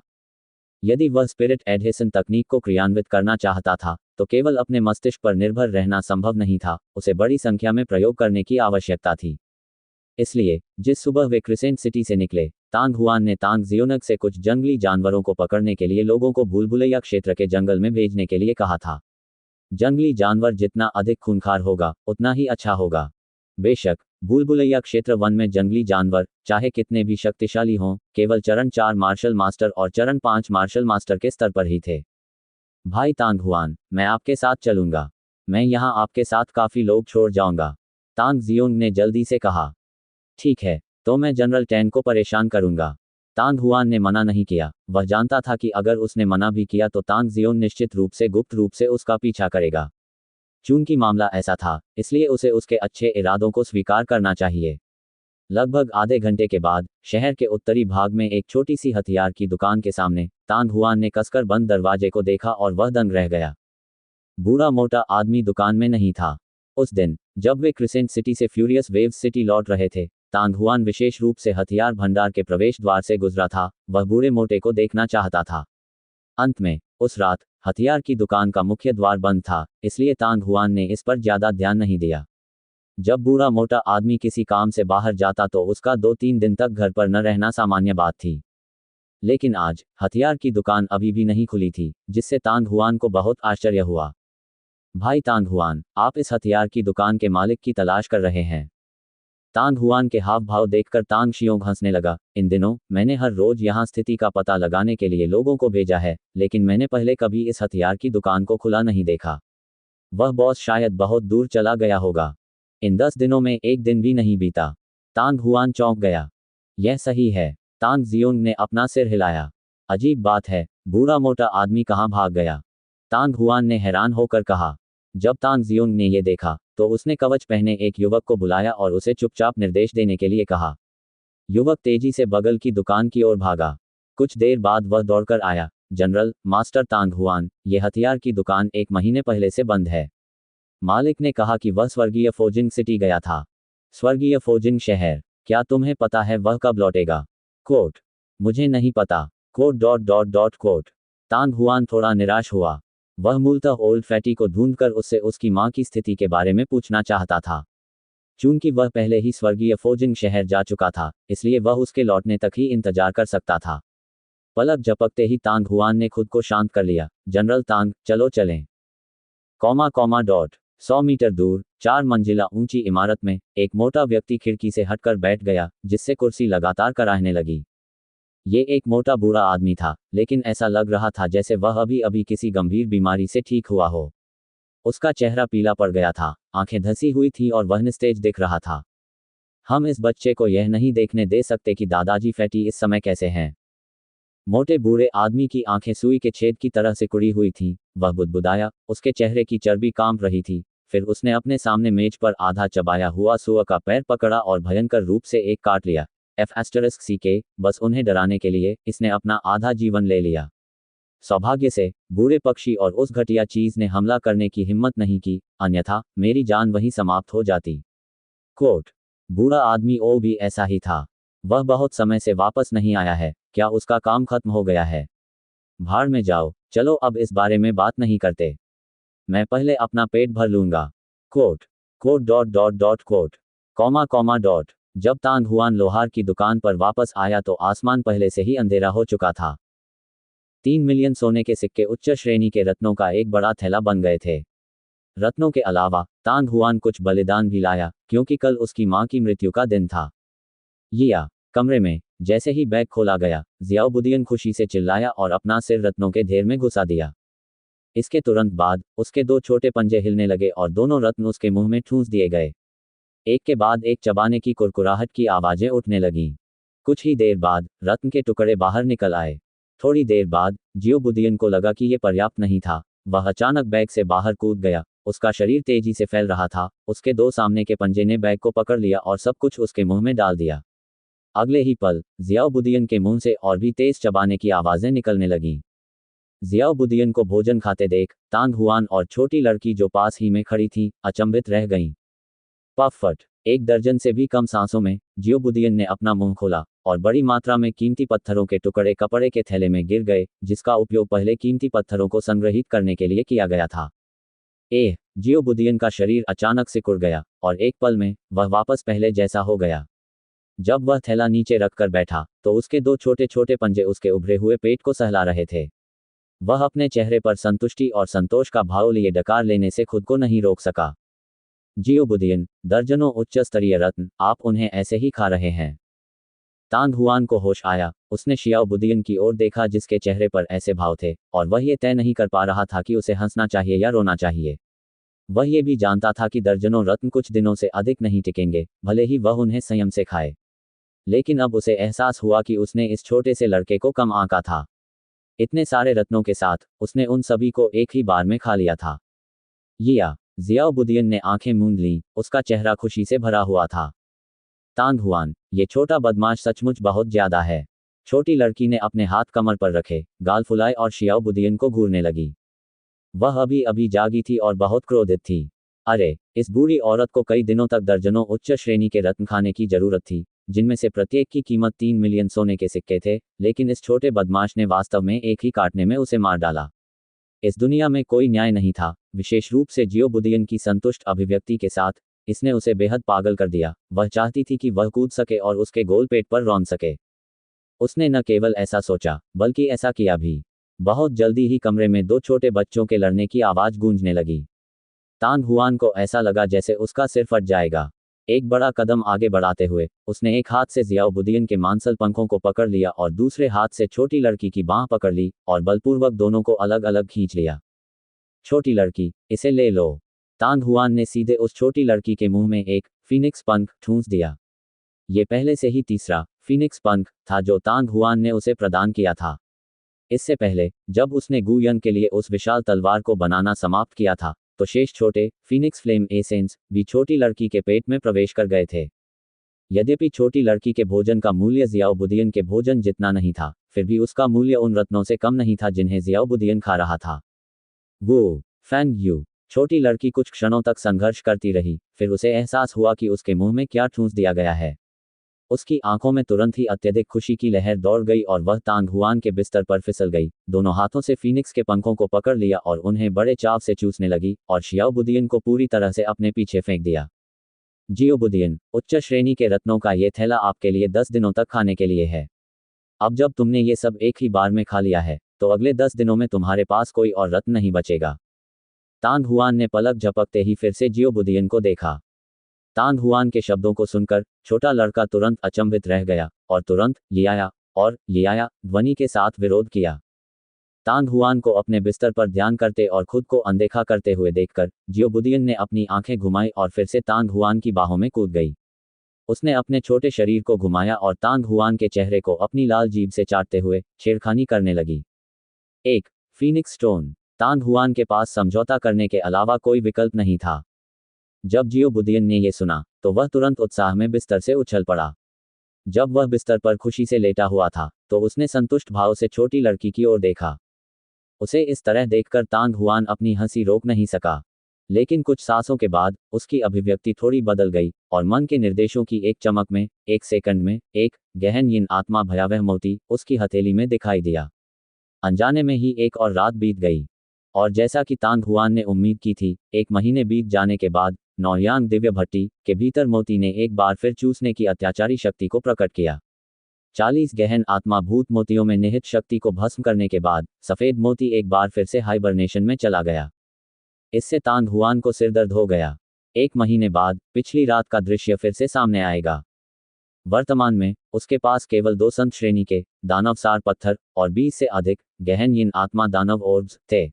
यदि वह स्पिरिट एडहेसन तकनीक को क्रियान्वित करना चाहता था, तो केवल अपने मस्तिष्क पर निर्भर रहना संभव नहीं था, उसे बड़ी संख्या में प्रयोग करने की आवश्यकता थी। इसलिए जिस सुबह वे क्रिसेंट सिटी से निकले, तांग हुआन ने तांग जियोनग से कुछ जंगली जानवरों को पकड़ने के लिए लोगों को भूल भुलैया क्षेत्र के जंगल में भेजने के लिए कहा था। जंगली जानवर जितना अधिक खूंखार होगा, उतना ही अच्छा होगा। बेशक भूल भुलैया क्षेत्र 1 में जंगली जानवर, चाहे कितने भी शक्तिशाली हों, केवल चरण 4 मार्शल मास्टर और चरण 5 मार्शल मास्टर के स्तर पर ही थे। भाई तांग हुआन, मैं आपके साथ चलूंगा। मैं यहाँ आपके साथ काफी लोग छोड़ जाऊंगा, तांग जियोंग ने जल्दी से कहा। ठीक है, तो मैं जनरल टैन को परेशान करूंगा। तांग हुआन ने मना नहीं किया। वह जानता था कि अगर उसने मना भी किया तो तांग जियोन निश्चित रूप से गुप्त रूप से उसका पीछा करेगा। चूंकि मामला ऐसा था, इसलिए उसे उसके अच्छे इरादों को स्वीकार करना चाहिए। लगभग आधे घंटे के बाद शहर के उत्तरी भाग में एक छोटी सी हथियार की दुकान के सामने तांग हुआन ने कसकर बंद दरवाजे को देखा और वह दंग रह गया। बूढ़ा मोटा आदमी दुकान में नहीं था। उस दिन जब वे क्रिसेंट सिटी से फ्यूरियस वेव्स सिटी लौट रहे थे, तांग हुआन विशेष रूप से हथियार भंडार के प्रवेश द्वार से गुजरा था। वह बूढ़े मोटे को देखना चाहता था। अंत में उस रात हथियार की दुकान का मुख्य द्वार बंद था, इसलिए तांग हुआन ने इस पर ज्यादा ध्यान नहीं दिया। जब बूढ़ा मोटा आदमी किसी काम से बाहर जाता तो उसका 2-3 दिन तक घर पर न रहना सामान्य बात थी। लेकिन आज हथियार की दुकान अभी भी नहीं खुली थी, जिससे तांग हुआन को बहुत आश्चर्य हुआ। भाई तांग हुआन, आप इस हथियार की दुकान के मालिक की तलाश कर रहे हैं? तांग हुआन के हाव भाव देखकर तांग शियोंग हंसने लगा। इन दिनों मैंने हर रोज यहाँ स्थिति का पता लगाने के लिए लोगों को भेजा है, लेकिन मैंने पहले कभी इस हथियार की दुकान को खुला नहीं देखा। वह बॉस शायद बहुत दूर चला गया होगा। इन 10 दिनों में एक दिन भी नहीं बीता। तांग हुआन चौंक गया। यह सही है। तांग जियोंग ने अपना सिर हिलाया। अजीब बात है, बूढ़ा मोटा आदमी कहाँ भाग गया? तांग हुआन ने हैरान होकर कहा। जब तांग जियोंग ने यह देखा तो उसने कवच पहने एक युवक को बुलाया और उसे चुपचाप निर्देश देने के लिए कहा। युवक तेजी से बगल की दुकान की ओर भागा। कुछ देर बाद वह दौड़कर आया। जनरल, मास्टर तांग हुआन, यह हथियार की दुकान 1 महीने पहले से बंद है। मालिक ने कहा कि वह स्वर्गीय फोजिंग सिटी गया था। स्वर्गीय फोजिंग शहर? क्या तुम्हें पता है वह कब लौटेगा? कोट, मुझे नहीं पता। कोट। तांग हुआन थोड़ा निराश हुआ। वह मूलतः ओल्ड फैटी को ढूंढकर उससे उसकी मां की स्थिति के बारे में पूछना चाहता था। चूंकि वह पहले ही स्वर्गीय फोजिंग शहर जा चुका था, इसलिए वह उसके लौटने तक ही इंतजार कर सकता था। पलक झपकते ही तांग हुआन ने खुद को शांत कर लिया। जनरल तांग, चलो चलें। 100 मीटर दूर 4 मंजिला ऊंची इमारत में एक मोटा व्यक्ति खिड़की से हटकर बैठ गया, जिससे कुर्सी लगातार कराहने लगी। ये एक मोटा बूढ़ा आदमी था, लेकिन ऐसा लग रहा था जैसे वह अभी अभी किसी गंभीर बीमारी से ठीक हुआ हो। उसका चेहरा पीला पड़ गया था, आंखें धंसी हुई थीं और वह निस्तेज दिख रहा था। हम इस बच्चे को यह नहीं देखने दे सकते कि दादाजी फैटी इस समय कैसे हैं। मोटे बूढ़े आदमी की आंखें सुई के छेद की तरह से कुड़ी हुई थीं। वह बुदबुदाया। उसके चेहरे की चर्बी कांप रही थी। फिर उसने अपने सामने मेज पर आधा चबाया हुआ सुअर का पैर पकड़ा और भयंकर रूप से एक काट लिया। F***CK, बस उन्हें डराने के लिए इसने अपना आधा जीवन ले लिया। सौभाग्य से बूढ़े पक्षी और उस घटिया चीज ने हमला करने की हिम्मत नहीं की, अन्यथा मेरी जान वहीं समाप्त हो जाती। कोट, बूढ़ा आदमी ओ भी ऐसा ही था। वह बहुत समय से वापस नहीं आया है। क्या उसका काम खत्म हो गया है? भाड़ में जाओ, चलो अब इस बारे में बात नहीं करते। मैं पहले अपना पेट भर लूंगा। कोट। जब तांग हुआन लोहार की दुकान पर वापस आया तो आसमान पहले से ही अंधेरा हो चुका था। 3 मिलियन सोने के सिक्के उच्च श्रेणी के रत्नों का एक बड़ा थैला बन गए थे। रत्नों के अलावा तांग हुआन कुछ बलिदान भी लाया, क्योंकि कल उसकी मां की मृत्यु का दिन था। यिया, कमरे में जैसे ही बैग खोला गया, जियाओबुदियन खुशी से चिल्लाया और अपना सिर रत्नों के ढेर में घुसा दिया। इसके तुरंत बाद उसके 2 छोटे पंजे हिलने लगे और दोनों रत्न उसके मुंह में ठूंस दिए गए। एक के बाद एक चबाने की कुरकुराहट की आवाजें उठने लगीं। कुछ ही देर बाद रत्न के टुकड़े बाहर निकल आए। थोड़ी देर बाद जियोबुदियन को लगा कि यह पर्याप्त नहीं था। वह अचानक बैग से बाहर कूद गया। उसका शरीर तेजी से फैल रहा था। उसके 2 सामने के पंजे ने बैग को पकड़ लिया और सब कुछ उसके मुंह में डाल दिया। अगले ही पल जियाओबुदियन के मुंह से और भी तेज चबाने की आवाजें निकलने लगीं। जियाओबुदियन को भोजन खाते देख तांग हुआन और छोटी लड़की जो पास ही में खड़ी थी, अचंभित रह गईं। पफट, 1 दर्जन से भी कम सांसों में जियोबुदियन ने अपना मुंह खोला और बड़ी मात्रा में कीमती पत्थरों के टुकड़े कपड़े के थैले में गिर गए, जिसका उपयोग पहले कीमती पत्थरों को संग्रहित करने के लिए किया गया था। जियोबुदियन का शरीर अचानक सिकुड़ गया और एक पल में वह वापस पहले जैसा हो गया। जब वह थैला नीचे रखकर बैठा तो उसके 2 छोटे छोटे पंजे उसके उभरे हुए पेट को सहला रहे थे। वह अपने चेहरे पर संतुष्टि और संतोष का भाव लिए डकार लेने से खुद को नहीं रोक सका। जियोबुदियन, दर्जनों उच्च स्तरीय रत्न, आप उन्हें ऐसे ही खा रहे हैं? तांग हुआन को होश आया। उसने शियाओबुदियन की ओर देखा जिसके चेहरे पर ऐसे भाव थे, और वह ये तय नहीं कर पा रहा था कि उसे हंसना चाहिए या रोना चाहिए। वह ये भी जानता था कि दर्जनों रत्न कुछ दिनों से अधिक नहीं टिकेंगे, भले ही वह उन्हें संयम से खाए। लेकिन अब उसे एहसास हुआ कि उसने इस छोटे से लड़के को कम आंका था। इतने सारे रत्नों के साथ उसने उन सभी को एक ही बार में खा लिया था। ज़ियाओबुदियन ने आंखें मूंद लीं, उसका चेहरा खुशी से भरा हुआ था। तांग हुआन, ये छोटा बदमाश सचमुच बहुत ज्यादा है। छोटी लड़की ने अपने हाथ कमर पर रखे, गाल फुलाए और शियाओबुदियन को घूरने लगी। वह अभी अभी जागी थी और बहुत क्रोधित थी। अरे, इस बूढ़ी औरत को कई दिनों तक दर्जनों उच्च श्रेणी के रत्न खाने की जरूरत थी, जिनमें से प्रत्येक की कीमत 3 मिलियन सोने के सिक्के थे, लेकिन इस छोटे बदमाश ने वास्तव में एक ही काटने में उसे मार डाला। इस दुनिया में कोई न्याय नहीं था, विशेष रूप से जियोबुदियन की संतुष्ट अभिव्यक्ति के साथ। इसने उसे बेहद पागल कर दिया। वह चाहती थी कि वह कूद सके और उसके गोल पेट पर रौंद सके। उसने न केवल ऐसा सोचा, बल्कि ऐसा किया भी। बहुत जल्दी ही कमरे में दो छोटे बच्चों के लड़ने की आवाज गूंजने लगी। तांग हुआन को ऐसा लगा जैसे उसका सिर फट जाएगा। एक बड़ा कदम आगे बढ़ाते हुए उसने एक हाथ से ज़ियाओबुदियन के मांसल पंखों को पकड़ लिया और दूसरे हाथ से छोटी लड़की की बांह पकड़ ली और बलपूर्वक दोनों को अलग अलग खींच लिया। छोटी लड़की, इसे ले लो। तांग हुआन ने सीधे उस छोटी लड़की के मुंह में एक फीनिक्स पंख ठूंस दिया। ये पहले से ही तीसरा फीनिक्स पंख था जो तांग हुआन ने उसे प्रदान किया था। इससे पहले, जब उसने गुयन के लिए उस विशाल तलवार को बनाना समाप्त किया था, तो शेष छोटे फीनिक्स फ्लेम एसेंस भी छोटी लड़की के पेट में प्रवेश कर गए थे। यद्यपि छोटी लड़की के भोजन का मूल्य ज़ियाओबुदियन के भोजन जितना नहीं था, फिर भी उसका मूल्य उन रत्नों से कम नहीं था जिन्हें ज़ियाओबुदियन खा रहा था। वो फैंग यू। छोटी लड़की कुछ क्षणों तक संघर्ष करती रही, फिर उसे एहसास हुआ कि उसके मुंह में क्या ठूंस दिया गया है। उसकी आंखों में तुरंत ही अत्यधिक खुशी की लहर दौड़ गई और वह तांग हुआन के बिस्तर पर फिसल गई, दोनों हाथों से फीनिक्स के पंखों को पकड़ लिया और उन्हें बड़े चाव से चूसने लगी और शियाओबुदियन को पूरी तरह से अपने पीछे फेंक दिया। जियोबुदियन, उच्च श्रेणी के रत्नों का ये थैला आपके लिए 10 दिनों तक खाने के लिए है। अब जब तुमने ये सब एक ही बार में खा लिया है, तो अगले 10 दिनों में तुम्हारे पास कोई और रत्न नहीं बचेगा। तांग हुआन ने पलक झपकते ही फिर से जियोबुदियन को देखा। तांग हुआन के शब्दों को सुनकर छोटा लड़का तुरंत अचंभित रह गया और तुरंत ये आया ध्वनि के साथ विरोध किया। तांग हुआन को अपने बिस्तर पर ध्यान करते और खुद को अनदेखा करते हुए देखकर जियोबुदियन ने अपनी आंखें घुमाई और फिर से तांग हुआन की बाहों में कूद गई। उसने अपने छोटे शरीर को घुमाया और तांग हुआन के चेहरे को अपनी लाल जीभ से चाटते हुए छेड़खानी करने लगी। एक फीनिक्स स्टोन। तांग हुआन के पास समझौता करने के अलावा कोई विकल्प नहीं था। जब जियोबुदियन ने यह सुना, तो वह तुरंत उत्साह में बिस्तर से उछल पड़ा। जब वह बिस्तर पर खुशी से लेटा हुआ था, तो उसने संतुष्ट भाव से छोटी लड़की की ओर देखा। उसे इस तरह देखकर तांग हुआन अपनी हंसी रोक नहीं सका। लेकिन कुछ सांसों के बाद उसकी अभिव्यक्ति थोड़ी बदल गई और मन के निर्देशों की एक चमक में, एक सेकंड में, एक गहन यीन आत्मा भयावह मोती उसकी हथेली में दिखाई दिया। अनजाने में ही एक और रात बीत गई। और जैसा कि तांग हुआन ने उम्मीद की थी, 1 महीने बीत जाने के बाद नौयांग दिव्य भट्टी के भीतर मोती ने एक बार फिर चूसने की अत्याचारी शक्ति को प्रकट किया। 40 गहन आत्मा भूत मोतियों में निहित शक्ति को भस्म करने के बाद सफेद मोती एक बार फिर से हाइबरनेशन में चला गया। इससे तांग हुआन को सिरदर्द हो गया। 1 महीने बाद पिछली रात का दृश्य फिर से सामने आएगा। वर्तमान में उसके पास केवल 2 संत श्रेणी के दानवसार पत्थर और 20 से अधिक गहन यीन आत्मा दानव ओर्ब्स थे।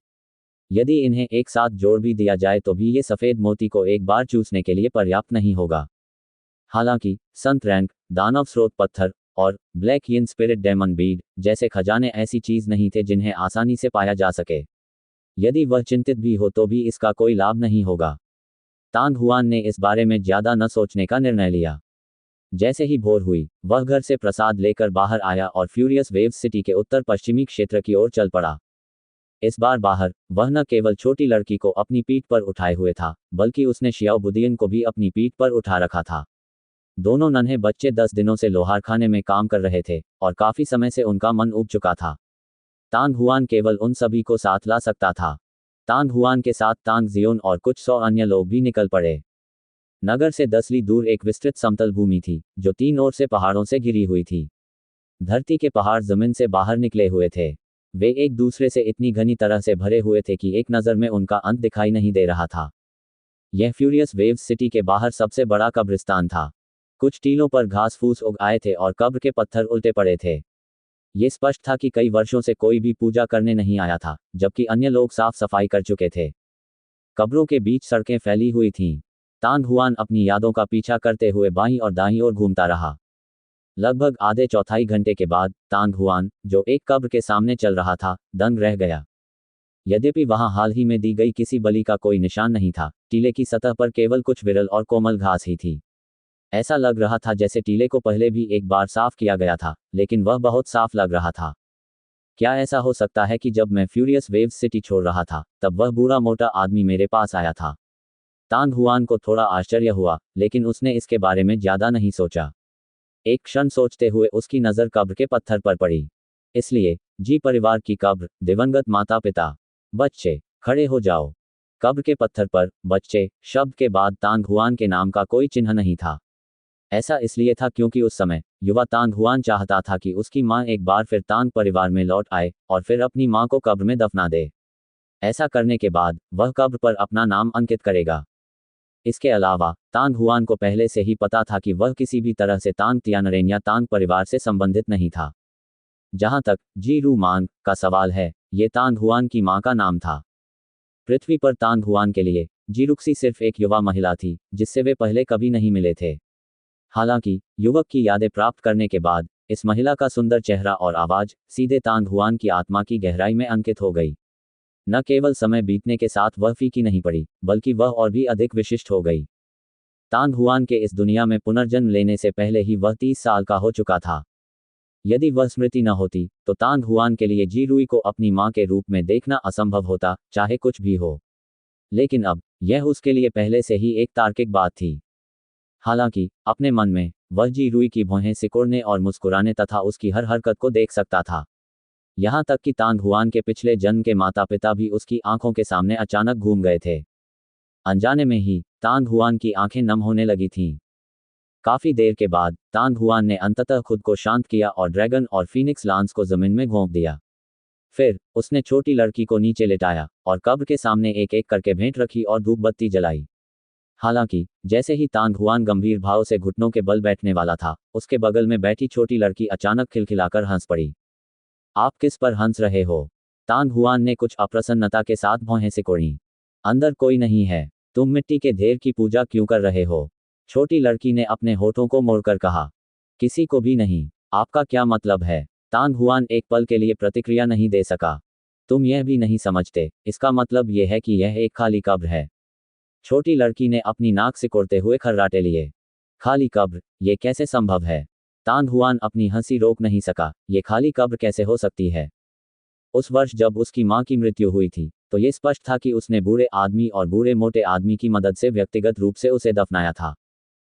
यदि इन्हें एक साथ जोड़ भी दिया जाए तो भी ये सफेद मोती को एक बार चूसने के लिए पर्याप्त नहीं होगा। हालांकि संत रैंक, दानव स्रोत पत्थर और ब्लैक यीन स्पिरिट डेमन बीड जैसे खजाने ऐसी चीज नहीं थे जिन्हें आसानी से पाया जा सके। यदि वह चिंतित भी हो तो भी इसका कोई लाभ नहीं होगा। तांग हुआन ने इस बारे में ज्यादा न सोचने का निर्णय लिया। जैसे ही भोर हुई, वह घर से प्रसाद लेकर बाहर आया और फ्यूरियस वेव्स सिटी के उत्तर पश्चिमी क्षेत्र की ओर चल पड़ा। इस बार बाहर वह न केवल छोटी लड़की को अपनी पीठ पर उठाए हुए था, बल्कि उसने शियाओबुदियन को भी अपनी पीठ पर उठा रखा था। दोनों नन्हे बच्चे 10 दिनों से लोहारखाने में काम कर रहे थे और काफी समय से उनका मन उब चुका था। तांग हुआन केवल उन सभी को साथ ला सकता था। तांग हुआन के साथ तांग जियोन और कुछ 100 अन्य लोग भी निकल पड़े। नगर से 10 ली दूर एक विस्तृत समतल भूमि थी, जो 3 ओर से पहाड़ों से घिरी हुई थी। धरती के पहाड़ जमीन से बाहर निकले हुए थे। वे एक दूसरे से इतनी घनी तरह से भरे हुए थे कि एक नज़र में उनका अंत दिखाई नहीं दे रहा था। यह फ्यूरियस वेव्स सिटी के बाहर सबसे बड़ा कब्रिस्तान था। कुछ टीलों पर घास फूस उग आए थे और कब्र के पत्थर उल्टे पड़े थे। ये स्पष्ट था कि कई वर्षों से कोई भी पूजा करने नहीं आया था, जबकि अन्य लोग साफ सफाई कर चुके थे। कब्रों के बीच सड़कें फैली हुई थीं। तांग हुआन अपनी यादों का पीछा करते हुए बाईं और दाईं ओर घूमता रहा। लगभग आधे चौथाई घंटे के बाद तांग हुआन, जो एक कब्र के सामने चल रहा था, दंग रह गया। यद्यपि वहां हाल ही में दी गई किसी बलि का कोई निशान नहीं था, टीले की सतह पर केवल कुछ विरल और कोमल घास ही थी। ऐसा लग रहा था जैसे टीले को पहले भी एक बार साफ किया गया था, लेकिन वह बहुत साफ लग रहा था। क्या ऐसा हो सकता है कि जब मैं फ्यूरियस वेव्स सिटी छोड़ रहा था, तब वह बूढ़ा मोटा आदमी मेरे पास आया था? तांग हुआन को थोड़ा आश्चर्य हुआ, लेकिन उसने इसके बारे में ज्यादा नहीं सोचा। एक क्षण सोचते हुए उसकी नज़र कब्र के पत्थर पर पड़ी। इसलिए, जी परिवार की कब्र, दिवंगत माता पिता, बच्चे, खड़े हो जाओ। कब्र के पत्थर पर बच्चे शब्द के बाद तांग हुआन के नाम का कोई चिन्ह नहीं था। ऐसा इसलिए था क्योंकि उस समय युवा तांग हुआन चाहता था कि उसकी मां एक बार फिर तांग परिवार में लौट आए और फिर अपनी मां को कब्र में दफना दे। ऐसा करने के बाद वह कब्र पर अपना नाम अंकित करेगा। इसके अलावा तांग हुआन को पहले से ही पता था कि वह किसी भी तरह से तांग तियानरेन या तांग परिवार से संबंधित नहीं था। जहां तक जी रू मांग का सवाल है, ये तांग हुआन की मां का नाम था। पृथ्वी पर तांग हुआन के लिए जीरुक्सी सिर्फ एक युवा महिला थी जिससे वे पहले कभी नहीं मिले थे। हालांकि युवक की यादें प्राप्त करने के बाद इस महिला का सुंदर चेहरा और आवाज सीधे तांग हुआन की आत्मा की गहराई में अंकित हो गई। न केवल समय बीतने के साथ वह फीकी नहीं पड़ी, बल्कि वह और भी अधिक विशिष्ट हो गई। तांग हुआन के इस दुनिया में पुनर्जन्म लेने से पहले ही वह 30 साल का हो चुका था। यदि वह स्मृति न होती, तो तांग हुआन के लिए जी रुई को अपनी मां के रूप में देखना असंभव होता, चाहे कुछ भी हो। लेकिन अब यह उसके लिए पहले से ही एक तार्किक बात थी। हालांकि अपने मन में वह जी रुई की भौहें सिकोड़ने और मुस्कुराने तथा उसकी हर हरकत को देख सकता था। यहां तक कि तांग हुआन के पिछले जन्म के माता पिता भी उसकी आंखों के सामने अचानक घूम गए थे। अनजाने में ही तांग हुआन की आंखें नम होने लगी थीं। काफी देर के बाद तांग हुआन ने अंततः खुद को शांत किया और ड्रैगन और फीनिक्स लांस को जमीन में घोंप दिया। फिर उसने छोटी लड़की को नीचे लेटाया और कब्र के सामने एक एक करके भेंट रखी और धूप बत्ती जलाई। हालांकि जैसे ही तांग हुआन गंभीर भाव से घुटनों के बल बैठने वाला था, उसके बगल में बैठी छोटी लड़की अचानक खिलखिलाकर हंस पड़ी। आप किस पर हंस रहे हो? तांग हुआन ने कुछ अप्रसन्नता के साथ भौहें सिकोड़ी। अंदर कोई नहीं है। तुम मिट्टी के ढेर की पूजा क्यों कर रहे हो? छोटी लड़की ने अपने होठों को मोड़कर कहा। किसी को भी नहीं। आपका क्या मतलब है? तांग हुआन एक पल के लिए प्रतिक्रिया नहीं दे सका। तुम यह भी नहीं समझते, इसका मतलब यह है कि यह एक खाली कब्र है। छोटी लड़की ने अपनी नाक सिकोड़ते हुए खर्राटे लिए। खाली कब्र, ये कैसे संभव है? तांग हुआन अपनी हंसी रोक नहीं सका। ये खाली कब्र कैसे हो सकती है? उस वर्ष जब उसकी मां की मृत्यु हुई थी, तो ये स्पष्ट था कि उसने बूढ़े आदमी और बूढ़े मोटे आदमी की मदद से व्यक्तिगत रूप से उसे दफनाया था।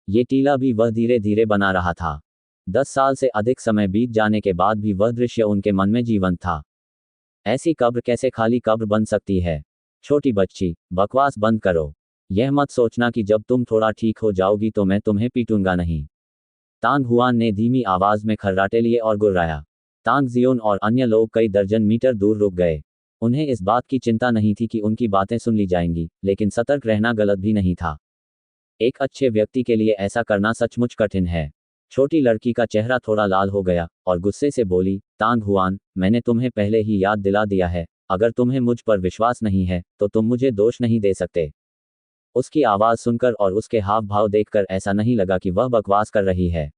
ये टीला भी वह धीरे धीरे बना रहा था। 10 साल से अधिक समय बीत जाने के बाद भी वह दृश्य उनके मन में जीवंत था। ऐसी कब्र कैसे खाली कब्र बन सकती है? छोटी बच्ची, बकवास बंद करो। यह मत सोचना कि जब तुम थोड़ा ठीक हो जाओगी तो मैं तुम्हें पीटूंगा नहीं। तांग हुआन ने धीमी आवाज में खर्राटे लिए और गुर्राया। तांग जियोन और अन्य लोग कई दर्जन मीटर दूर रुक गए। उन्हें इस बात की चिंता नहीं थी कि उनकी बातें सुन ली जाएंगी, लेकिन सतर्क रहना गलत भी नहीं था। एक अच्छे व्यक्ति के लिए ऐसा करना सचमुच कठिन है। छोटी लड़की का चेहरा थोड़ा लाल हो गया और गुस्से से बोली, तांग हुआन, मैंने तुम्हें पहले ही याद दिला दिया है, अगर तुम्हें मुझ पर विश्वास नहीं है, तो तुम मुझे दोष नहीं दे सकते। उसकी आवाज सुनकर और उसके हाव भाव देखकर ऐसा नहीं लगा कि वह बकवास कर रही है।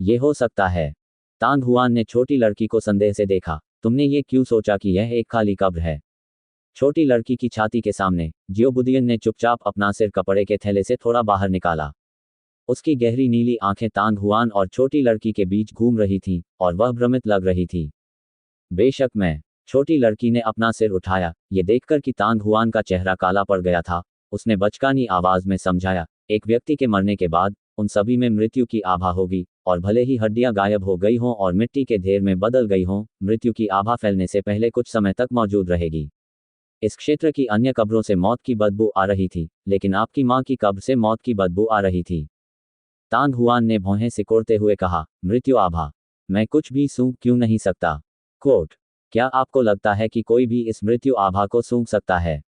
ये हो सकता है। तांग हुआन ने छोटी लड़की को संदेह से देखा। तुमने ये क्यों सोचा कि यह एक खाली कब्र है? छोटी लड़की की छाती के सामने जियोबुदियन ने चुपचाप अपना सिर कपड़े के थैले से थोड़ा बाहर निकाला। उसकी गहरी नीली आंखें तांग हुआन और छोटी लड़की के बीच घूम रही थीं, और वह भ्रमित लग रही थी। बेशक मैं। छोटी लड़की ने अपना सिर उठाया, ये देखकर कि तांग हुआन का चेहरा काला पड़ गया था। उसने बचकानी आवाज में समझाया, एक व्यक्ति के मरने के बाद उन सभी में मृत्यु की आभा होगी, और भले ही हड्डियां गायब हो गई हों और मिट्टी के ढेर में बदल गई हों, मृत्यु की आभा फैलने से पहले कुछ समय तक मौजूद रहेगी। इस क्षेत्र की अन्य कब्रों से मौत की बदबू आ रही थी, लेकिन आपकी मां की कब्र से मौत की बदबू आ रही थी। तांग हुआन ने भौहें सिकोड़ते हुए कहा, मृत्यु आभा? मैं कुछ भी सूंघ क्यों नहीं सकता? कोट, क्या आपको लगता है कि कोई भी इस मृत्यु आभा को सूंघ सकता है?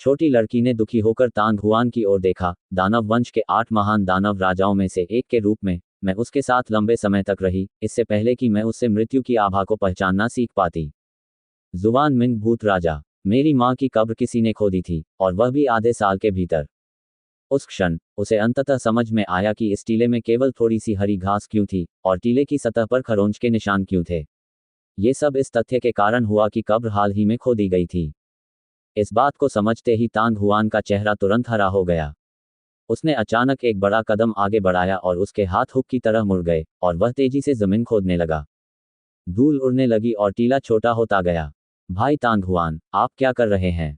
छोटी लड़की ने दुखी होकर तांग हुआन की ओर देखा। दानव वंश के 8 महान दानव राजाओं में से एक के रूप में मैं उसके साथ लंबे समय तक रही, इससे पहले कि मैं उससे मृत्यु की आभा को पहचानना सीख पाती। जुवान मिंग भूत राजा। मेरी माँ की कब्र किसी ने खोदी थी, और वह भी आधे साल के भीतर। उस क्षण उसे अंततः समझ में आया कि इस टीले में केवल थोड़ी सी हरी घास क्यों थी, और टीले की सतह पर खरोंच के निशान क्यों थे। ये सब इस तथ्य के कारण हुआ कि कब्र हाल ही में खोदी गई थी। इस बात को समझते ही तांग हुआन का चेहरा तुरंत हरा हो गया। उसने अचानक एक बड़ा कदम आगे बढ़ाया और उसके हाथ हुक की तरह मुड़ गए, और वह तेजी से जमीन खोदने लगा। धूल उड़ने लगी और टीला छोटा होता गया। भाई तांग हुआन, आप क्या कर रहे हैं?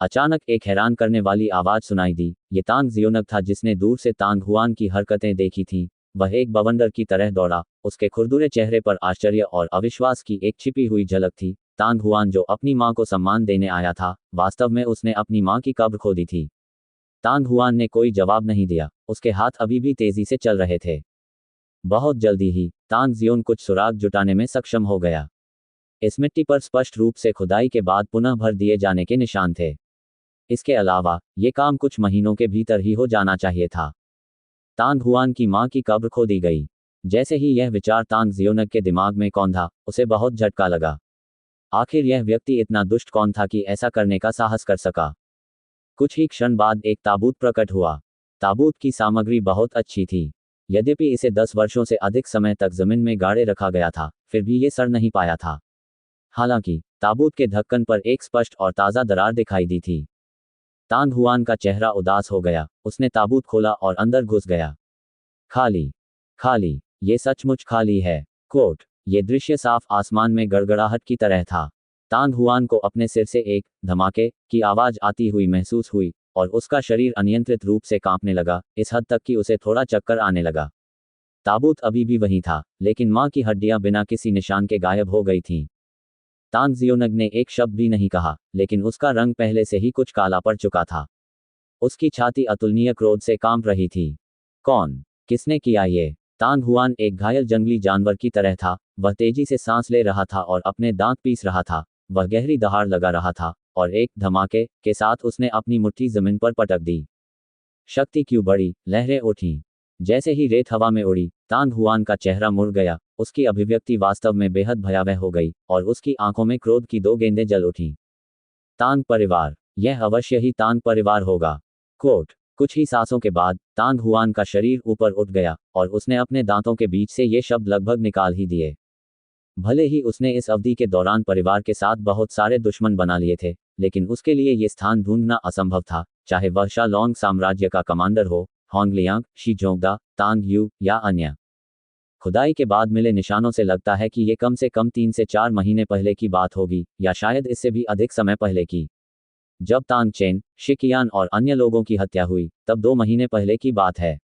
अचानक एक हैरान करने वाली आवाज सुनाई दी। ये तांग जियोनग था जिसने दूर से तांग हुआन की हरकतें देखी थीं। वह एक बवंडर की तरह दौड़ा, उसके खुरदुरे चेहरे पर आश्चर्य और अविश्वास की एक छिपी हुई झलक थी। तांग हुआन जो अपनी मां को सम्मान देने आया था, वास्तव में उसने अपनी मां की कब्र खोदी थी। तांग हुआन ने कोई जवाब नहीं दिया, उसके हाथ अभी भी तेजी से चल रहे थे। बहुत जल्दी ही तांग जियोन कुछ सुराग जुटाने में सक्षम हो गया। इस मिट्टी पर स्पष्ट रूप से खुदाई के बाद पुनः भर दिए जाने के निशान थे। इसके अलावा ये काम कुछ महीनों के भीतर ही हो जाना चाहिए था। तांग हुआन की मां की कब्र खोदी गई। जैसे ही यह विचार तांग जियोनग के दिमाग में कौंधा, उसे बहुत झटका लगा। आखिर यह व्यक्ति इतना दुष्ट कौन था कि ऐसा करने का साहस कर सका। कुछ ही क्षण बाद एक ताबूत प्रकट हुआ। ताबूत की सामग्री बहुत अच्छी थी। यद्यपि इसे 10 वर्षों से अधिक समय तक जमीन में गाड़े रखा गया था, फिर भी ये सड़ नहीं पाया था। हालांकि ताबूत के ढक्कन पर एक स्पष्ट और ताज़ा दरार दिखाई दी थी। तांग हुआन का चेहरा उदास हो गया। उसने ताबूत खोला और अंदर घुस गया। खाली, खाली, ये सचमुच खाली है। कोट, ये दृश्य साफ आसमान में गड़गड़ाहट की तरह था। तांग हुआन को अपने सिर से एक धमाके की आवाज आती हुई महसूस हुई, और उसका शरीर अनियंत्रित रूप से कांपने लगा, इस हद तक कि उसे थोड़ा चक्कर आने लगा। ताबूत अभी भी वहीं था, लेकिन मां की हड्डियां बिना किसी निशान के गायब हो गई थीं। तांग जियोनग ने एक शब्द भी नहीं कहा, लेकिन उसका रंग पहले से ही कुछ काला पड़ चुका था। उसकी छाती अतुलनीय क्रोध से कांप रही थी। कौन? किसने किया ये? तांग हुआन एक घायल जंगली जानवर की तरह था। वह तेजी से सांस ले रहा था और अपने दांत पीस रहा था। वह गहरी दहाड़ लगा रहा था, और एक धमाके के साथ उसने अपनी मुट्ठी जमीन पर पटक दी। शक्ति क्यों बढ़ी, लहरें उठी। जैसे ही रेत हवा में उड़ी, तांग हुआन का चेहरा मुड़ गया। उसकी अभिव्यक्ति वास्तव में बेहद भयावह हो गई, और उसकी आंखों में क्रोध की 2 गेंदें जल उठीं। तांग परिवार, यह अवश्य ही तांग परिवार होगा। कोट, कुछ ही सांसों के बाद तांग हुआन का शरीर ऊपर उठ गया, और उसने अपने दांतों के बीच से ये शब्द लगभग निकाल ही दिए। भले ही उसने इस अवधि के दौरान परिवार के साथ बहुत सारे दुश्मन बना लिए थे, लेकिन उसके लिए ये स्थान ढूंढना असंभव था, चाहे वह शालोंग साम्राज्य का कमांडर हो, होंगलियांग, शीजोंगदा, तांग यू या अन्य। खुदाई के बाद मिले निशानों से लगता है कि ये कम से कम 3 से 4 महीने पहले की बात होगी, या शायद इससे भी अधिक समय पहले की। जब तांग चेन, शिकियान और अन्य लोगों की हत्या हुई, तब 2 महीने पहले की बात है।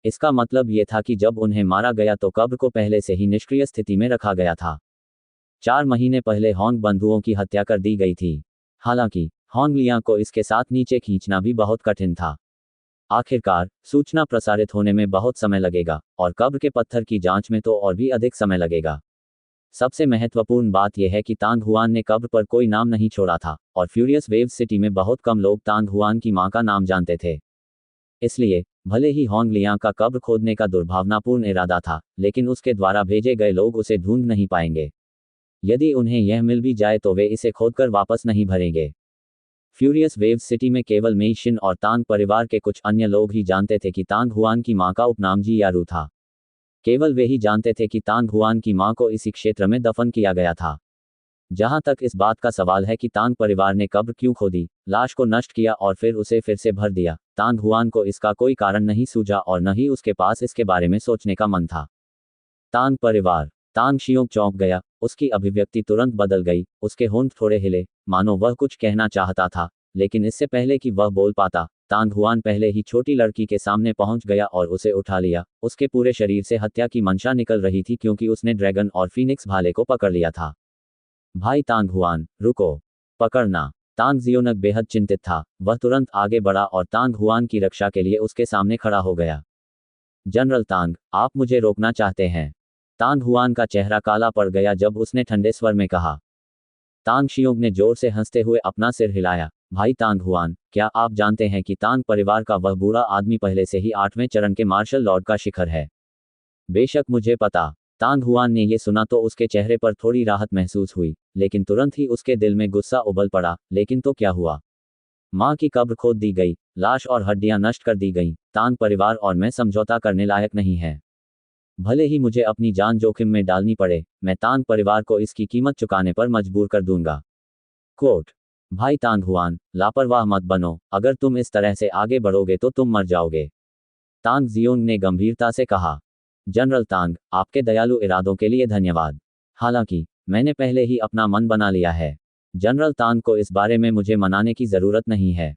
इसका मतलब ये था कि जब उन्हें मारा गया तो कब्र को पहले से ही निष्क्रिय स्थिति में रखा गया था। 4 महीने पहले होंग बंधुओं की हत्या कर दी गई थी। हालांकि होंगलियांग को इसके साथ नीचे खींचना भी बहुत कठिन था। आखिरकार सूचना प्रसारित होने में बहुत समय लगेगा, और कब्र के पत्थर की जांच में तो और भी अधिक समय लगेगा। सबसे महत्वपूर्ण बात यह है कि तांग हुआन ने कब्र पर कोई नाम नहीं छोड़ा था, और फ्यूरियस वेव्स सिटी में बहुत कम लोग तांग हुआन की मां का नाम जानते थे। इसलिए भले ही होंगलियांग का कब्र खोदने का दुर्भावनापूर्ण इरादा था, लेकिन उसके द्वारा भेजे गए लोग उसे ढूंढ नहीं पाएंगे। यदि उन्हें यह मिल भी जाए तो वे इसे खोदकर वापस नहीं भरेंगे। फ्यूरियस वेव्स सिटी में केवल मेई शिन और तांग परिवार के कुछ अन्य लोग ही जानते थे कि तांग हुआन की मां का उपनाम जी यारू था। केवल वे ही जानते थे कि तांग हुआन की मां को इसी क्षेत्र में दफन किया गया था। जहां तक इस बात का सवाल है कि तांग परिवार ने कब्र क्यों खोदी, लाश को नष्ट किया और फिर उसे फिर से भर दिया, तांग हुआन को इसका कोई कारण नहीं सूझा और न ही उसके पास इसके बारे में सोचने का मन था। तांग परिवार। तांग शियोंग चौंक गया। उसकी अभिव्यक्ति तुरंत बदल गई। उसके होंठ थोड़े हिले, मानो वह कुछ कहना चाहता था, लेकिन इससे पहले कि वह बोल पाता, तांग हुआन पहले ही छोटी लड़की के सामने पहुंच गया और उसे उठा लिया। उसके पूरे शरीर से हत्या की मंशा निकल रही थी क्योंकि उसने ड्रैगन और फीनिक्स भाले को पकड़ लिया था। भाई तांग हुआन, रुको। पकड़ना। तांग जियोनग बेहद चिंतित था। वह तुरंत आगे बढ़ा और तांग हुआन की रक्षा के लिए उसके सामने खड़ा हो गया। जनरल तांग, आप मुझे रोकना चाहते हैं? तांग हुआन का चेहरा काला पड़ गया जब उसने ठंडे स्वर में कहा। तांग शियोंग ने जोर से हंसते हुए अपना सिर हिलाया। भाई तांग हुआन, क्या आप जानते हैं कि तांग परिवार का वह बूढ़ा आदमी पहले से ही 8वें चरण के मार्शल लॉर्ड का शिखर है? बेशक मुझे पता। तांग हुआन ने ये सुना तो उसके चेहरे पर थोड़ी राहत महसूस हुई, लेकिन तुरंत ही उसके दिल में गुस्सा उबल पड़ा। लेकिन तो क्या हुआ? माँ की कब्र खोद दी गई, लाश और हड्डियां नष्ट कर दी गईं। तांग परिवार और मैं समझौता करने लायक नहीं है। भले ही मुझे अपनी जान जोखिम में डालनी पड़े, मैं तांग परिवार को इसकी कीमत चुकाने पर मजबूर कर दूंगा। कोट: भाई तांग हुआन, लापरवाह मत बनो, अगर तुम इस तरह से आगे बढ़ोगे तो तुम मर जाओगे। तांग जियोंग ने गंभीरता से कहा। जनरल तांग, आपके दयालु इरादों के लिए धन्यवाद। हालांकि मैंने पहले ही अपना मन बना लिया है। जनरल तांग को इस बारे में मुझे मनाने की जरूरत नहीं है।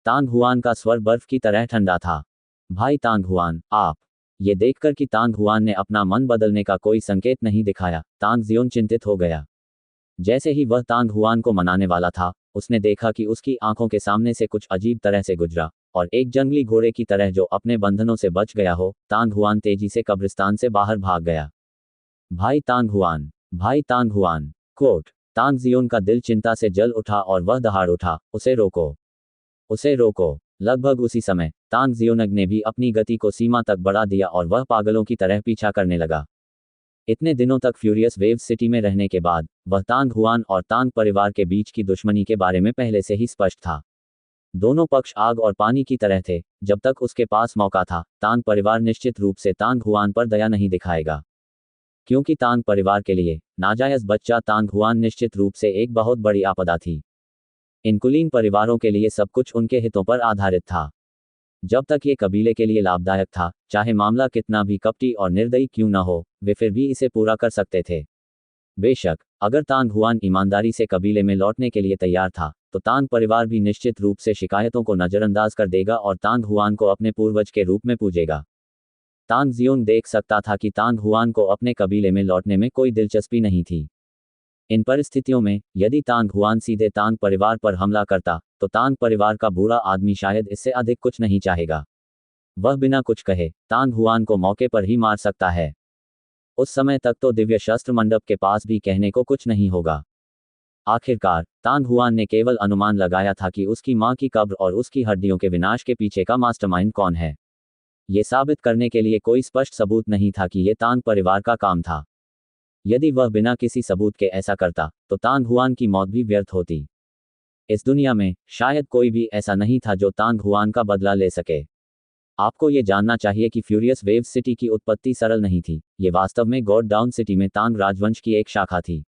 तांग हुआन का स्वर बर्फ की तरह ठंडा था। भाई तांग हुआन, आप। ये देखकर कि तांग हुआन ने अपना मन बदलने का कोई संकेत नहीं दिखाया, तांग जियोंग चिंतित हो गया। जैसे ही वह तांग हुआन को मनाने वाला था, उसने देखा कि उसकी आंखों के सामने से कुछ अजीब तरह से गुजरा, और एक जंगली घोड़े की तरह जो अपने बंधनों से बच गया हो, तांग हुआन तेजी से कब्रिस्तान से बाहर भाग गया। भाई तांग हुआन, भाई तांग हुआन। कोट: तांग जियोंग का दिल चिंता से जल उठा और वह दहाड़ उठा, उसे रोको, उसे रोको। लगभग उसी समय तांग जियोंग ने भी अपनी गति को सीमा तक बढ़ा दिया और वह पागलों की तरह पीछा करने लगा। इतने दिनों तक फ्यूरियस वेव्स सिटी में रहने के बाद वह तांग हुआन और तांग परिवार के बीच की दुश्मनी के बारे में पहले से ही स्पष्ट था। दोनों पक्ष आग और पानी की तरह थे। जब तक उसके पास मौका था, तांग परिवार निश्चित रूप से तांग हुआन पर दया नहीं दिखाएगा, क्योंकि तांग परिवार के लिए नाजायज बच्चा तांग हुआन निश्चित रूप से एक बहुत बड़ी आपदा थी। इन कुलीन परिवारों के लिए सब कुछ उनके हितों पर आधारित था। जब तक ये कबीले के लिए लाभदायक था, चाहे मामला कितना भी कपटी और निर्दयी क्यों न हो, वे फिर भी इसे पूरा कर सकते थे। बेशक, अगर तांग हुआन ईमानदारी से कबीले में लौटने के लिए तैयार था, तो तांग परिवार भी निश्चित रूप से शिकायतों को नजरअंदाज कर देगा और तांग हुआन को अपने पूर्वज के रूप में पूजेगा। तांग जियोंग देख सकता था कि तांग हुआन को अपने कबीले में लौटने में कोई दिलचस्पी नहीं थी। इन परिस्थितियों में यदि तांग हुआन सीधे तांग परिवार पर हमला करता, तो तांग परिवार का बूढ़ा आदमी शायद इससे अधिक कुछ नहीं चाहेगा। वह बिना कुछ कहे तांग हुआन को मौके पर ही मार सकता है। उस समय तक तो दिव्य शस्त्र मंडप के पास भी कहने को कुछ नहीं होगा। आखिरकार तांग हुआन ने केवल अनुमान लगाया था कि उसकी मां की कब्र और उसकी हड्डियों के विनाश के पीछे का मास्टरमाइंड कौन है। ये साबित करने के लिए कोई स्पष्ट सबूत नहीं था कि यह तांग परिवार का काम था। यदि वह बिना किसी सबूत के ऐसा करता, तो तांग हुआन की मौत भी व्यर्थ होती। इस दुनिया में शायद कोई भी ऐसा नहीं था जो तांग हुआन का बदला ले सके। आपको ये जानना चाहिए कि फ्यूरियस वेव्स सिटी की उत्पत्ति सरल नहीं थी। ये वास्तव में गॉड डाउन सिटी में तांग राजवंश की एक शाखा थी।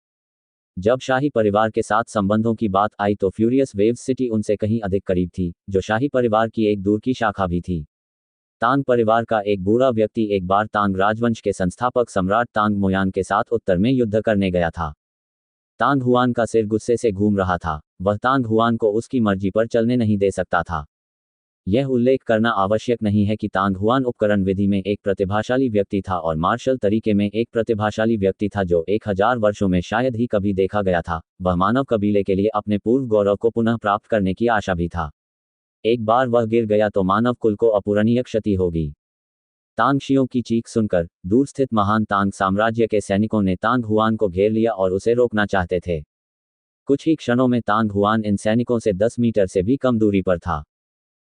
जब शाही परिवार के साथ संबंधों की बात आई तो फ्यूरियस वेव्स सिटी उनसे कहीं अधिक करीब थी, जो शाही परिवार की एक दूर की शाखा भी थी। तांग परिवार का एक बूढ़ा व्यक्ति एक बार तांग राजवंश के संस्थापक सम्राट तांग मोयांग के साथ उत्तर में युद्ध करने गया था। तांग हुआन का सिर गुस्से से घूम रहा था। वह तांग हुआन को उसकी मर्जी पर चलने नहीं दे सकता था। यह उल्लेख करना आवश्यक नहीं है कि तांग हुआन उपकरण विधि में एक प्रतिभाशाली व्यक्ति था और मार्शल तरीके में एक प्रतिभाशाली व्यक्ति था जो 1000 वर्षों में शायद ही कभी देखा गया था। वह मानव कबीले के लिए अपने पूर्व गौरव को पुनः प्राप्त करने की आशा भी था। एक बार वह गिर गया तो मानव कुल को अपूरणीय क्षति होगी। तांगशियों की चीख सुनकर दूर स्थित महान तांग साम्राज्य के सैनिकों ने तांग हुआन को घेर लिया और उसे रोकना चाहते थे। कुछ ही क्षणों में तांग हुआन इन सैनिकों से 10 मीटर से भी कम दूरी पर था।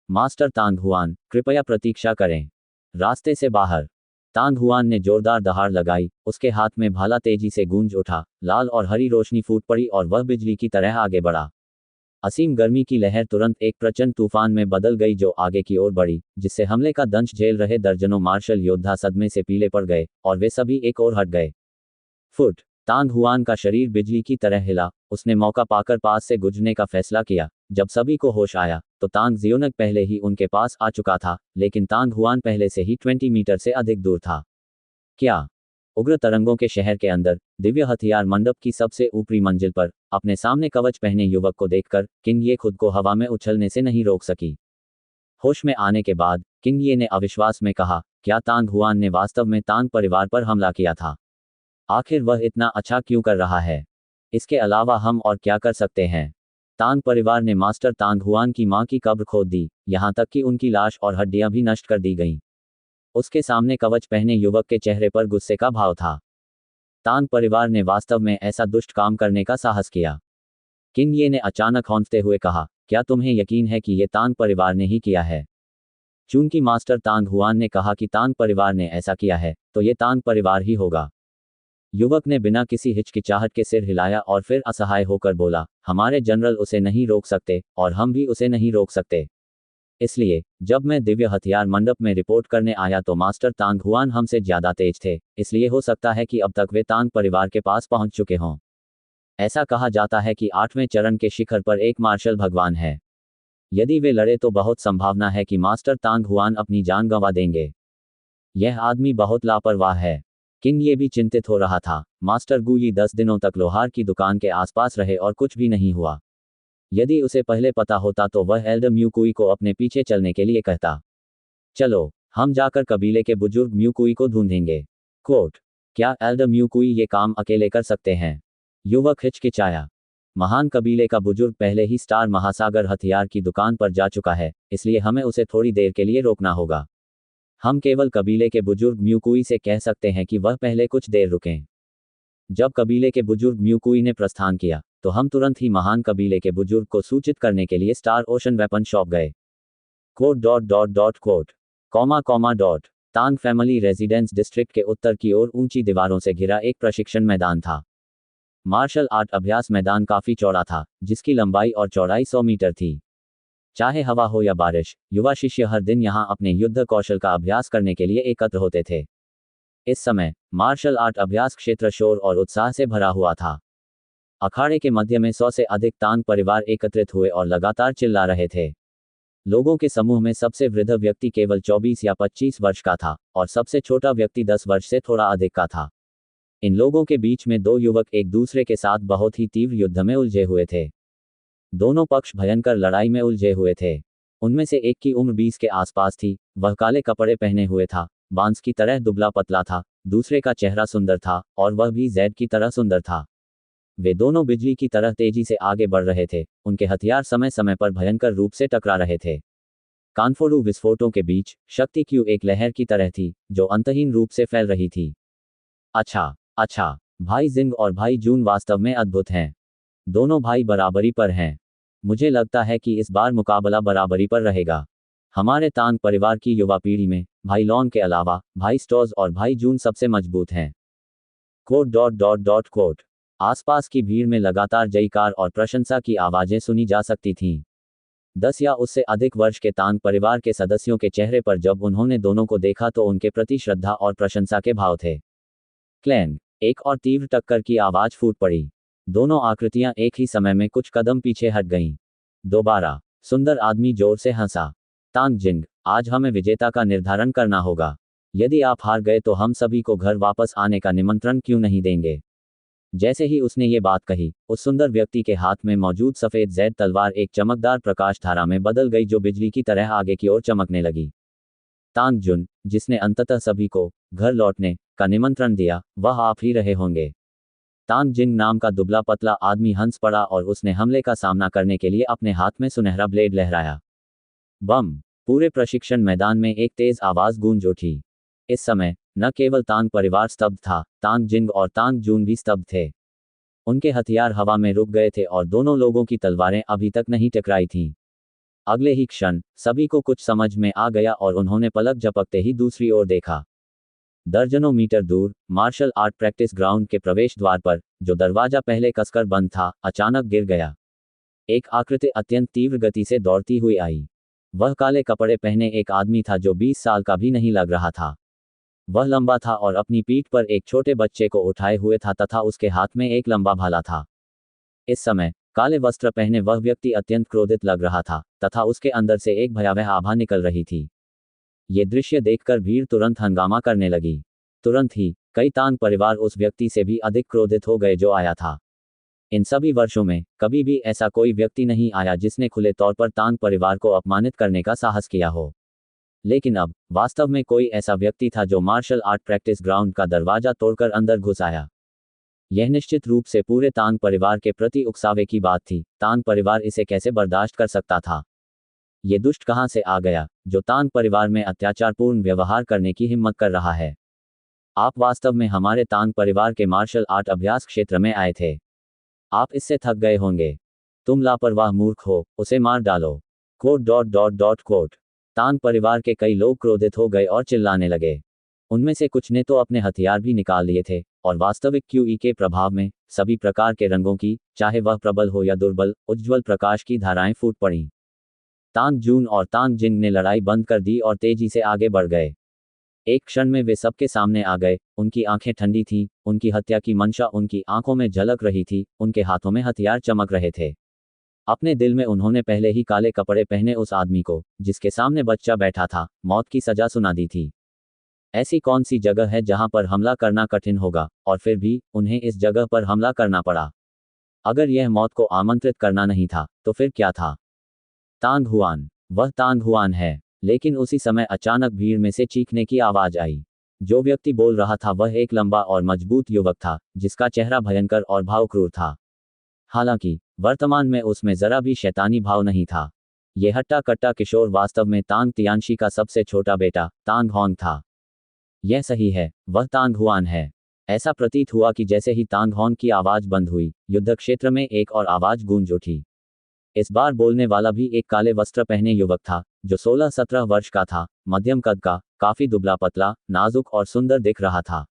मास्टर तांग हुआन, कृपया प्रतीक्षा करें। रास्ते से बाहर। तांग हुआन ने जोरदार दहाड़ लगाई। उसके हाथ में भाला तेजी से गूंज उठा। लाल और हरी रोशनी फूट पड़ी और वह बिजली की तरह आगे बढ़ा। असीम गर्मी की लहर तुरंत एक प्रचंड तूफान में बदल गई जो आगे की ओर बढ़ी, जिससे हमले का दंश झेल रहे दर्जनों मार्शल योद्धा सदमे से पीले पड़ गए और वे सभी एक ओर हट गए। फुट। तांग हुआन का शरीर बिजली की तरह हिला। उसने मौका पाकर पास से गुजरने का फैसला किया। जब सभी को होश आया तो तांग जियोंग पहले ही उनके पास आ चुका था, लेकिन तांग हुआन पहले से ही 20 मीटर से अधिक दूर था। क्या? उग्र तरंगों के शहर के अंदर दिव्य हथियार मंडप की सबसे ऊपरी मंजिल पर अपने सामने कवच पहने युवक को देखकर किंग ये खुद को हवा में उछलने से नहीं रोक सकी। होश में आने के बाद किंग ये ने अविश्वास में कहा, क्या तांग हुआन ने वास्तव में तांग परिवार पर हमला किया था? आखिर वह इतना अच्छा क्यों कर रहा है? इसके अलावा हम और क्या कर सकते हैं? तांग परिवार ने मास्टर तांग हुआन की मां की कब्र खोद दी, यहां तक कि उनकी लाश और हड्डियां भी नष्ट कर दी गईं। उसके सामने कवच पहने युवक के चेहरे पर गुस्से का भाव था। तांग परिवार ने वास्तव में ऐसा दुष्ट काम करने का साहस किया। किंग ये ने अचानक हौंकते हुए कहा, क्या तुम्हें यकीन है कि ये तांग परिवार ने ही किया है? चूंकि मास्टर तांग हुआन ने कहा कि तांग परिवार ने ऐसा किया है, तो ये तांग परिवार ही होगा। युवक ने बिना किसी हिचकिचाहट के सिर हिलाया और फिर असहाय होकर बोला, हमारे जनरल उसे नहीं रोक सकते और हम भी उसे नहीं रोक सकते। इसलिए जब मैं दिव्य हथियार मंडप में रिपोर्ट करने आया तो मास्टर तांग हुआन हमसे ज्यादा तेज थे, इसलिए हो सकता है कि अब तक वे तांग परिवार के पास पहुंच चुके हों। ऐसा कहा जाता है कि 8वें चरण के शिखर पर एक मार्शल भगवान है। यदि वे लड़े तो बहुत संभावना है कि मास्टर तांग हुआन अपनी जान गंवा देंगे। यह आदमी बहुत लापरवाह है। किंग ये भी चिंतित हो रहा था। मास्टर गुई 10 दिनों तक लोहार की दुकान के आसपास रहे और कुछ भी नहीं हुआ। यदि उसे पहले पता होता तो वह एल्डर म्यूकुई को अपने पीछे चलने के लिए कहता। चलो हम जाकर कबीले के बुजुर्ग म्यूकुई को ढूंढेंगे। कोट, क्या एल्डर म्यूकुई ये काम अकेले कर सकते हैं? युवक हिचकिचाया। महान कबीले का बुजुर्ग पहले ही स्टार महासागर हथियार की दुकान पर जा चुका है, इसलिए हमें उसे थोड़ी देर के लिए रोकना होगा। हम केवल कबीले के बुजुर्ग म्यूकुई से कह सकते हैं कि वह पहले कुछ देर रुकें। जब कबीले के बुजुर्ग म्यूकुई ने प्रस्थान किया तो हम तुरंत ही महान कबीले के बुजुर्ग को सूचित करने के लिए स्टार ओशन वेपन शॉप गए। Quote dot dot dot quote comma comma dot Tang family residence district के उत्तर की ओर ऊंची दीवारों से घिरा एक प्रशिक्षण मैदान था। मार्शल आर्ट अभ्यास मैदान काफी चौड़ा था, जिसकी लंबाई और चौड़ाई 100 मीटर थी। चाहे हवा हो या बारिश, युवा शिष्य हर दिन यहां अपने युद्ध कौशल का अभ्यास करने के लिए एकत्र होते थे। इस समय मार्शल आर्ट अभ्यास क्षेत्र शोर और उत्साह से भरा हुआ था। अखाड़े के मध्य में 100 से अधिक तांग परिवार एकत्रित हुए और लगातार चिल्ला रहे थे। लोगों के समूह में सबसे वृद्ध व्यक्ति केवल 24 या 25 वर्ष का था और सबसे छोटा व्यक्ति 10 वर्ष से थोड़ा अधिक का था। इन लोगों के बीच में दो युवक एक दूसरे के साथ बहुत ही तीव्र युद्ध में उलझे हुए थे। दोनों पक्ष भयंकर लड़ाई में उलझे हुए थे। उनमें से एक की उम्र 20 के आसपास थी। वह काले कपड़े पहने हुए था, बांस की तरह दुबला पतला था। दूसरे का चेहरा सुंदर था और वह भी जैड की तरह सुंदर था। वे दोनों बिजली की तरह तेजी से आगे बढ़ रहे थे। उनके हथियार समय समय पर भयंकर रूप से टकरा रहे थे। कानफोड़ू विस्फोटों के बीच शक्ति क्यू एक लहर की तरह थी जो अंतहीन रूप से फैल रही थी। अच्छा, भाई जिंग और भाई जून वास्तव में अद्भुत हैं। दोनों भाई बराबरी पर हैं। मुझे लगता है कि इस बार मुकाबला बराबरी पर रहेगा। हमारे तांग परिवार की युवा पीढ़ी में भाई लॉन के अलावा भाई स्टोज और भाई जून सबसे मजबूत हैं। Quote dot dot dot quote आसपास की भीड़ में लगातार जयकार और प्रशंसा की आवाजें सुनी जा सकती थीं। 10 या उससे अधिक वर्ष के तांग परिवार के सदस्यों के चेहरे पर जब उन्होंने दोनों को देखा तो उनके प्रति श्रद्धा और प्रशंसा के भाव थे। क्लैंग, एक और तीव्र टक्कर की आवाज फूट पड़ी। दोनों आकृतियां एक ही समय में कुछ कदम पीछे हट गईं। दोबारा सुंदर आदमी जोर से हंसा। तांग जिंग, आज हमें विजेता का निर्धारण करना होगा। यदि आप हार गए तो हम सभी को घर वापस आने का निमंत्रण क्यों नहीं देंगे? जैसे ही उसने ये बात कही, उस सुंदर व्यक्ति के हाथ में मौजूद सफेद जैद तलवार एक चमकदार प्रकाश धारा में बदल गई जो बिजली की तरह आगे की ओर चमकने लगी। तांग जुन, जिसने अंततः सभी को घर लौटने का निमंत्रण दिया, वह आप ही रहे होंगे। तांग जिंग नाम का दुबला पतला आदमी हंस पड़ा और उसने हमले का सामना करने के लिए अपने हाथ में सुनहरा ब्लेड लहराया। बम! पूरे प्रशिक्षण मैदान में एक तेज आवाज गूंज उठी। इस समय न केवल तांग परिवार स्तब्ध था, तांग जिंग और तांग जून भी स्तब्ध थे। उनके हथियार हवा में रुक गए थे और दोनों लोगों की तलवारें अभी तक नहीं टकराई थीं। अगले ही क्षण सभी को कुछ समझ में आ गया और उन्होंने पलक झपकते ही दूसरी ओर देखा। दर्जनों मीटर दूर मार्शल आर्ट प्रैक्टिस ग्राउंड के प्रवेश द्वार पर, जो दरवाजा पहले कसकर बंद था, अचानक गिर गया। एक आकृति अत्यंत तीव्र गति से दौड़ती हुई आई। वह काले कपड़े पहने एक आदमी था जो 20 साल का भी नहीं लग रहा था। वह लंबा था और अपनी पीठ पर एक छोटे बच्चे को उठाए हुए था तथा उसके हाथ में एक लंबा भाला था। इस समय काले वस्त्र पहने वह व्यक्ति अत्यंत क्रोधित लग रहा था तथा उसके अंदर से एक भयावह आभा निकल रही थी। ये दृश्य देखकर भीड़ तुरंत हंगामा करने लगी। तुरंत ही कई तांग परिवार उस व्यक्ति से भी अधिक क्रोधित हो गए जो आया था। इन सभी वर्षों में कभी भी ऐसा कोई व्यक्ति नहीं आया जिसने खुले तौर पर तांग परिवार को अपमानित करने का साहस किया हो। लेकिन अब वास्तव में कोई ऐसा व्यक्ति था जो मार्शल आर्ट प्रैक्टिस ग्राउंड का दरवाजा तोड़कर अंदर घुस आया। यह निश्चित रूप से पूरे तांग परिवार के प्रति उकसावे की बात थी। तांग परिवार इसे कैसे बर्दाश्त कर सकता था? ये दुष्ट कहां से आ गया जो तांग परिवार में अत्याचारपूर्ण व्यवहार करने की हिम्मत कर रहा है? आप वास्तव में हमारे तांग परिवार के मार्शल आर्ट अभ्यास क्षेत्र में आए थे। आप इससे थक गए होंगे। तुम लापरवाह मूर्ख हो, उसे मार डालो। Quote dot dot dot quote Tang परिवार के कई लोग क्रोधित हो गए और चिल्लाने लगे। उनमें से कुछ ने तो अपने हथियार भी निकाल लिए थे, और वास्तविक क्यूई के प्रभाव में सभी प्रकार के रंगों की, चाहे वह प्रबल हो या दुर्बल, उज्ज्वल प्रकाश की धाराएं फूट पड़ीं। तांग जून और तांग जिंग ने लड़ाई बंद कर दी और तेजी से आगे बढ़ गए। एक क्षण में वे सबके सामने आ गए, उनकी आंखें ठंडी थीं, उनकी हत्या की मंशा उनकी आंखों में झलक रही थी, उनके हाथों में हथियार चमक रहे थे। अपने दिल में उन्होंने पहले ही काले कपड़े पहने उस आदमी को, जिसके सामने बच्चा बैठा था, मौत की सजा सुना दी थी। ऐसी कौन सी जगह है जहां पर हमला करना कठिन होगा, और फिर भी उन्हें इस जगह पर हमला करना पड़ा। अगर यह मौत को आमंत्रित करना नहीं था, तो फिर क्या था? तांग हुआन, वह तांग हुआन है। लेकिन उसी समय अचानक भीड़ में से चीखने की आवाज आई। जो व्यक्ति बोल रहा था वह एक लंबा और मजबूत युवक था, जिसका चेहरा भयंकर और भावक्रूर था। हालांकि वर्तमान में उसमें जरा भी शैतानी भाव नहीं था। यह हट्टा कट्टा किशोर वास्तव में तांग तियानशी का सबसे छोटा बेटा तांग होंग था। यह सही है, वह तांग हुआन है। ऐसा प्रतीत हुआ कि जैसे ही तांग होंग की आवाज बंद हुई, युद्ध क्षेत्र में एक और आवाज गूंज उठी। इस बार बोलने वाला भी एक काले वस्त्र पहने युवक था, जो 16-17 वर्ष का था, मध्यम कद का, काफी दुबला पतला, नाजुक और सुंदर दिख रहा था।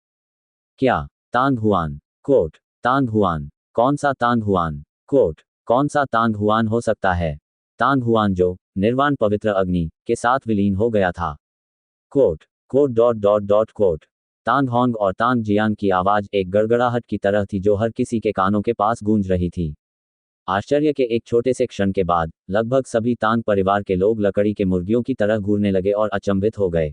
क्या? तांग हुआन? कोट। Tang Hwan? कौन सा तांग हुआन? कोट। कौन सा तांग हुआन हो सकता है? तांग हुआन जो निर्वाण पवित्र अग्नि के साथ विलीन हो गया था। Quote. Quote dot dot dot quote. Tang Hong और तांग जियांग की आवाज एक गड़गड़ाहट की तरह थी जो हर किसी के कानों के पास गूंज रही थी। आश्चर्य के एक छोटे से क्षण के बाद लगभग सभी तांग परिवार के लोग लकड़ी के मुर्गियों की तरह घूरने लगे और अचंभित हो गए।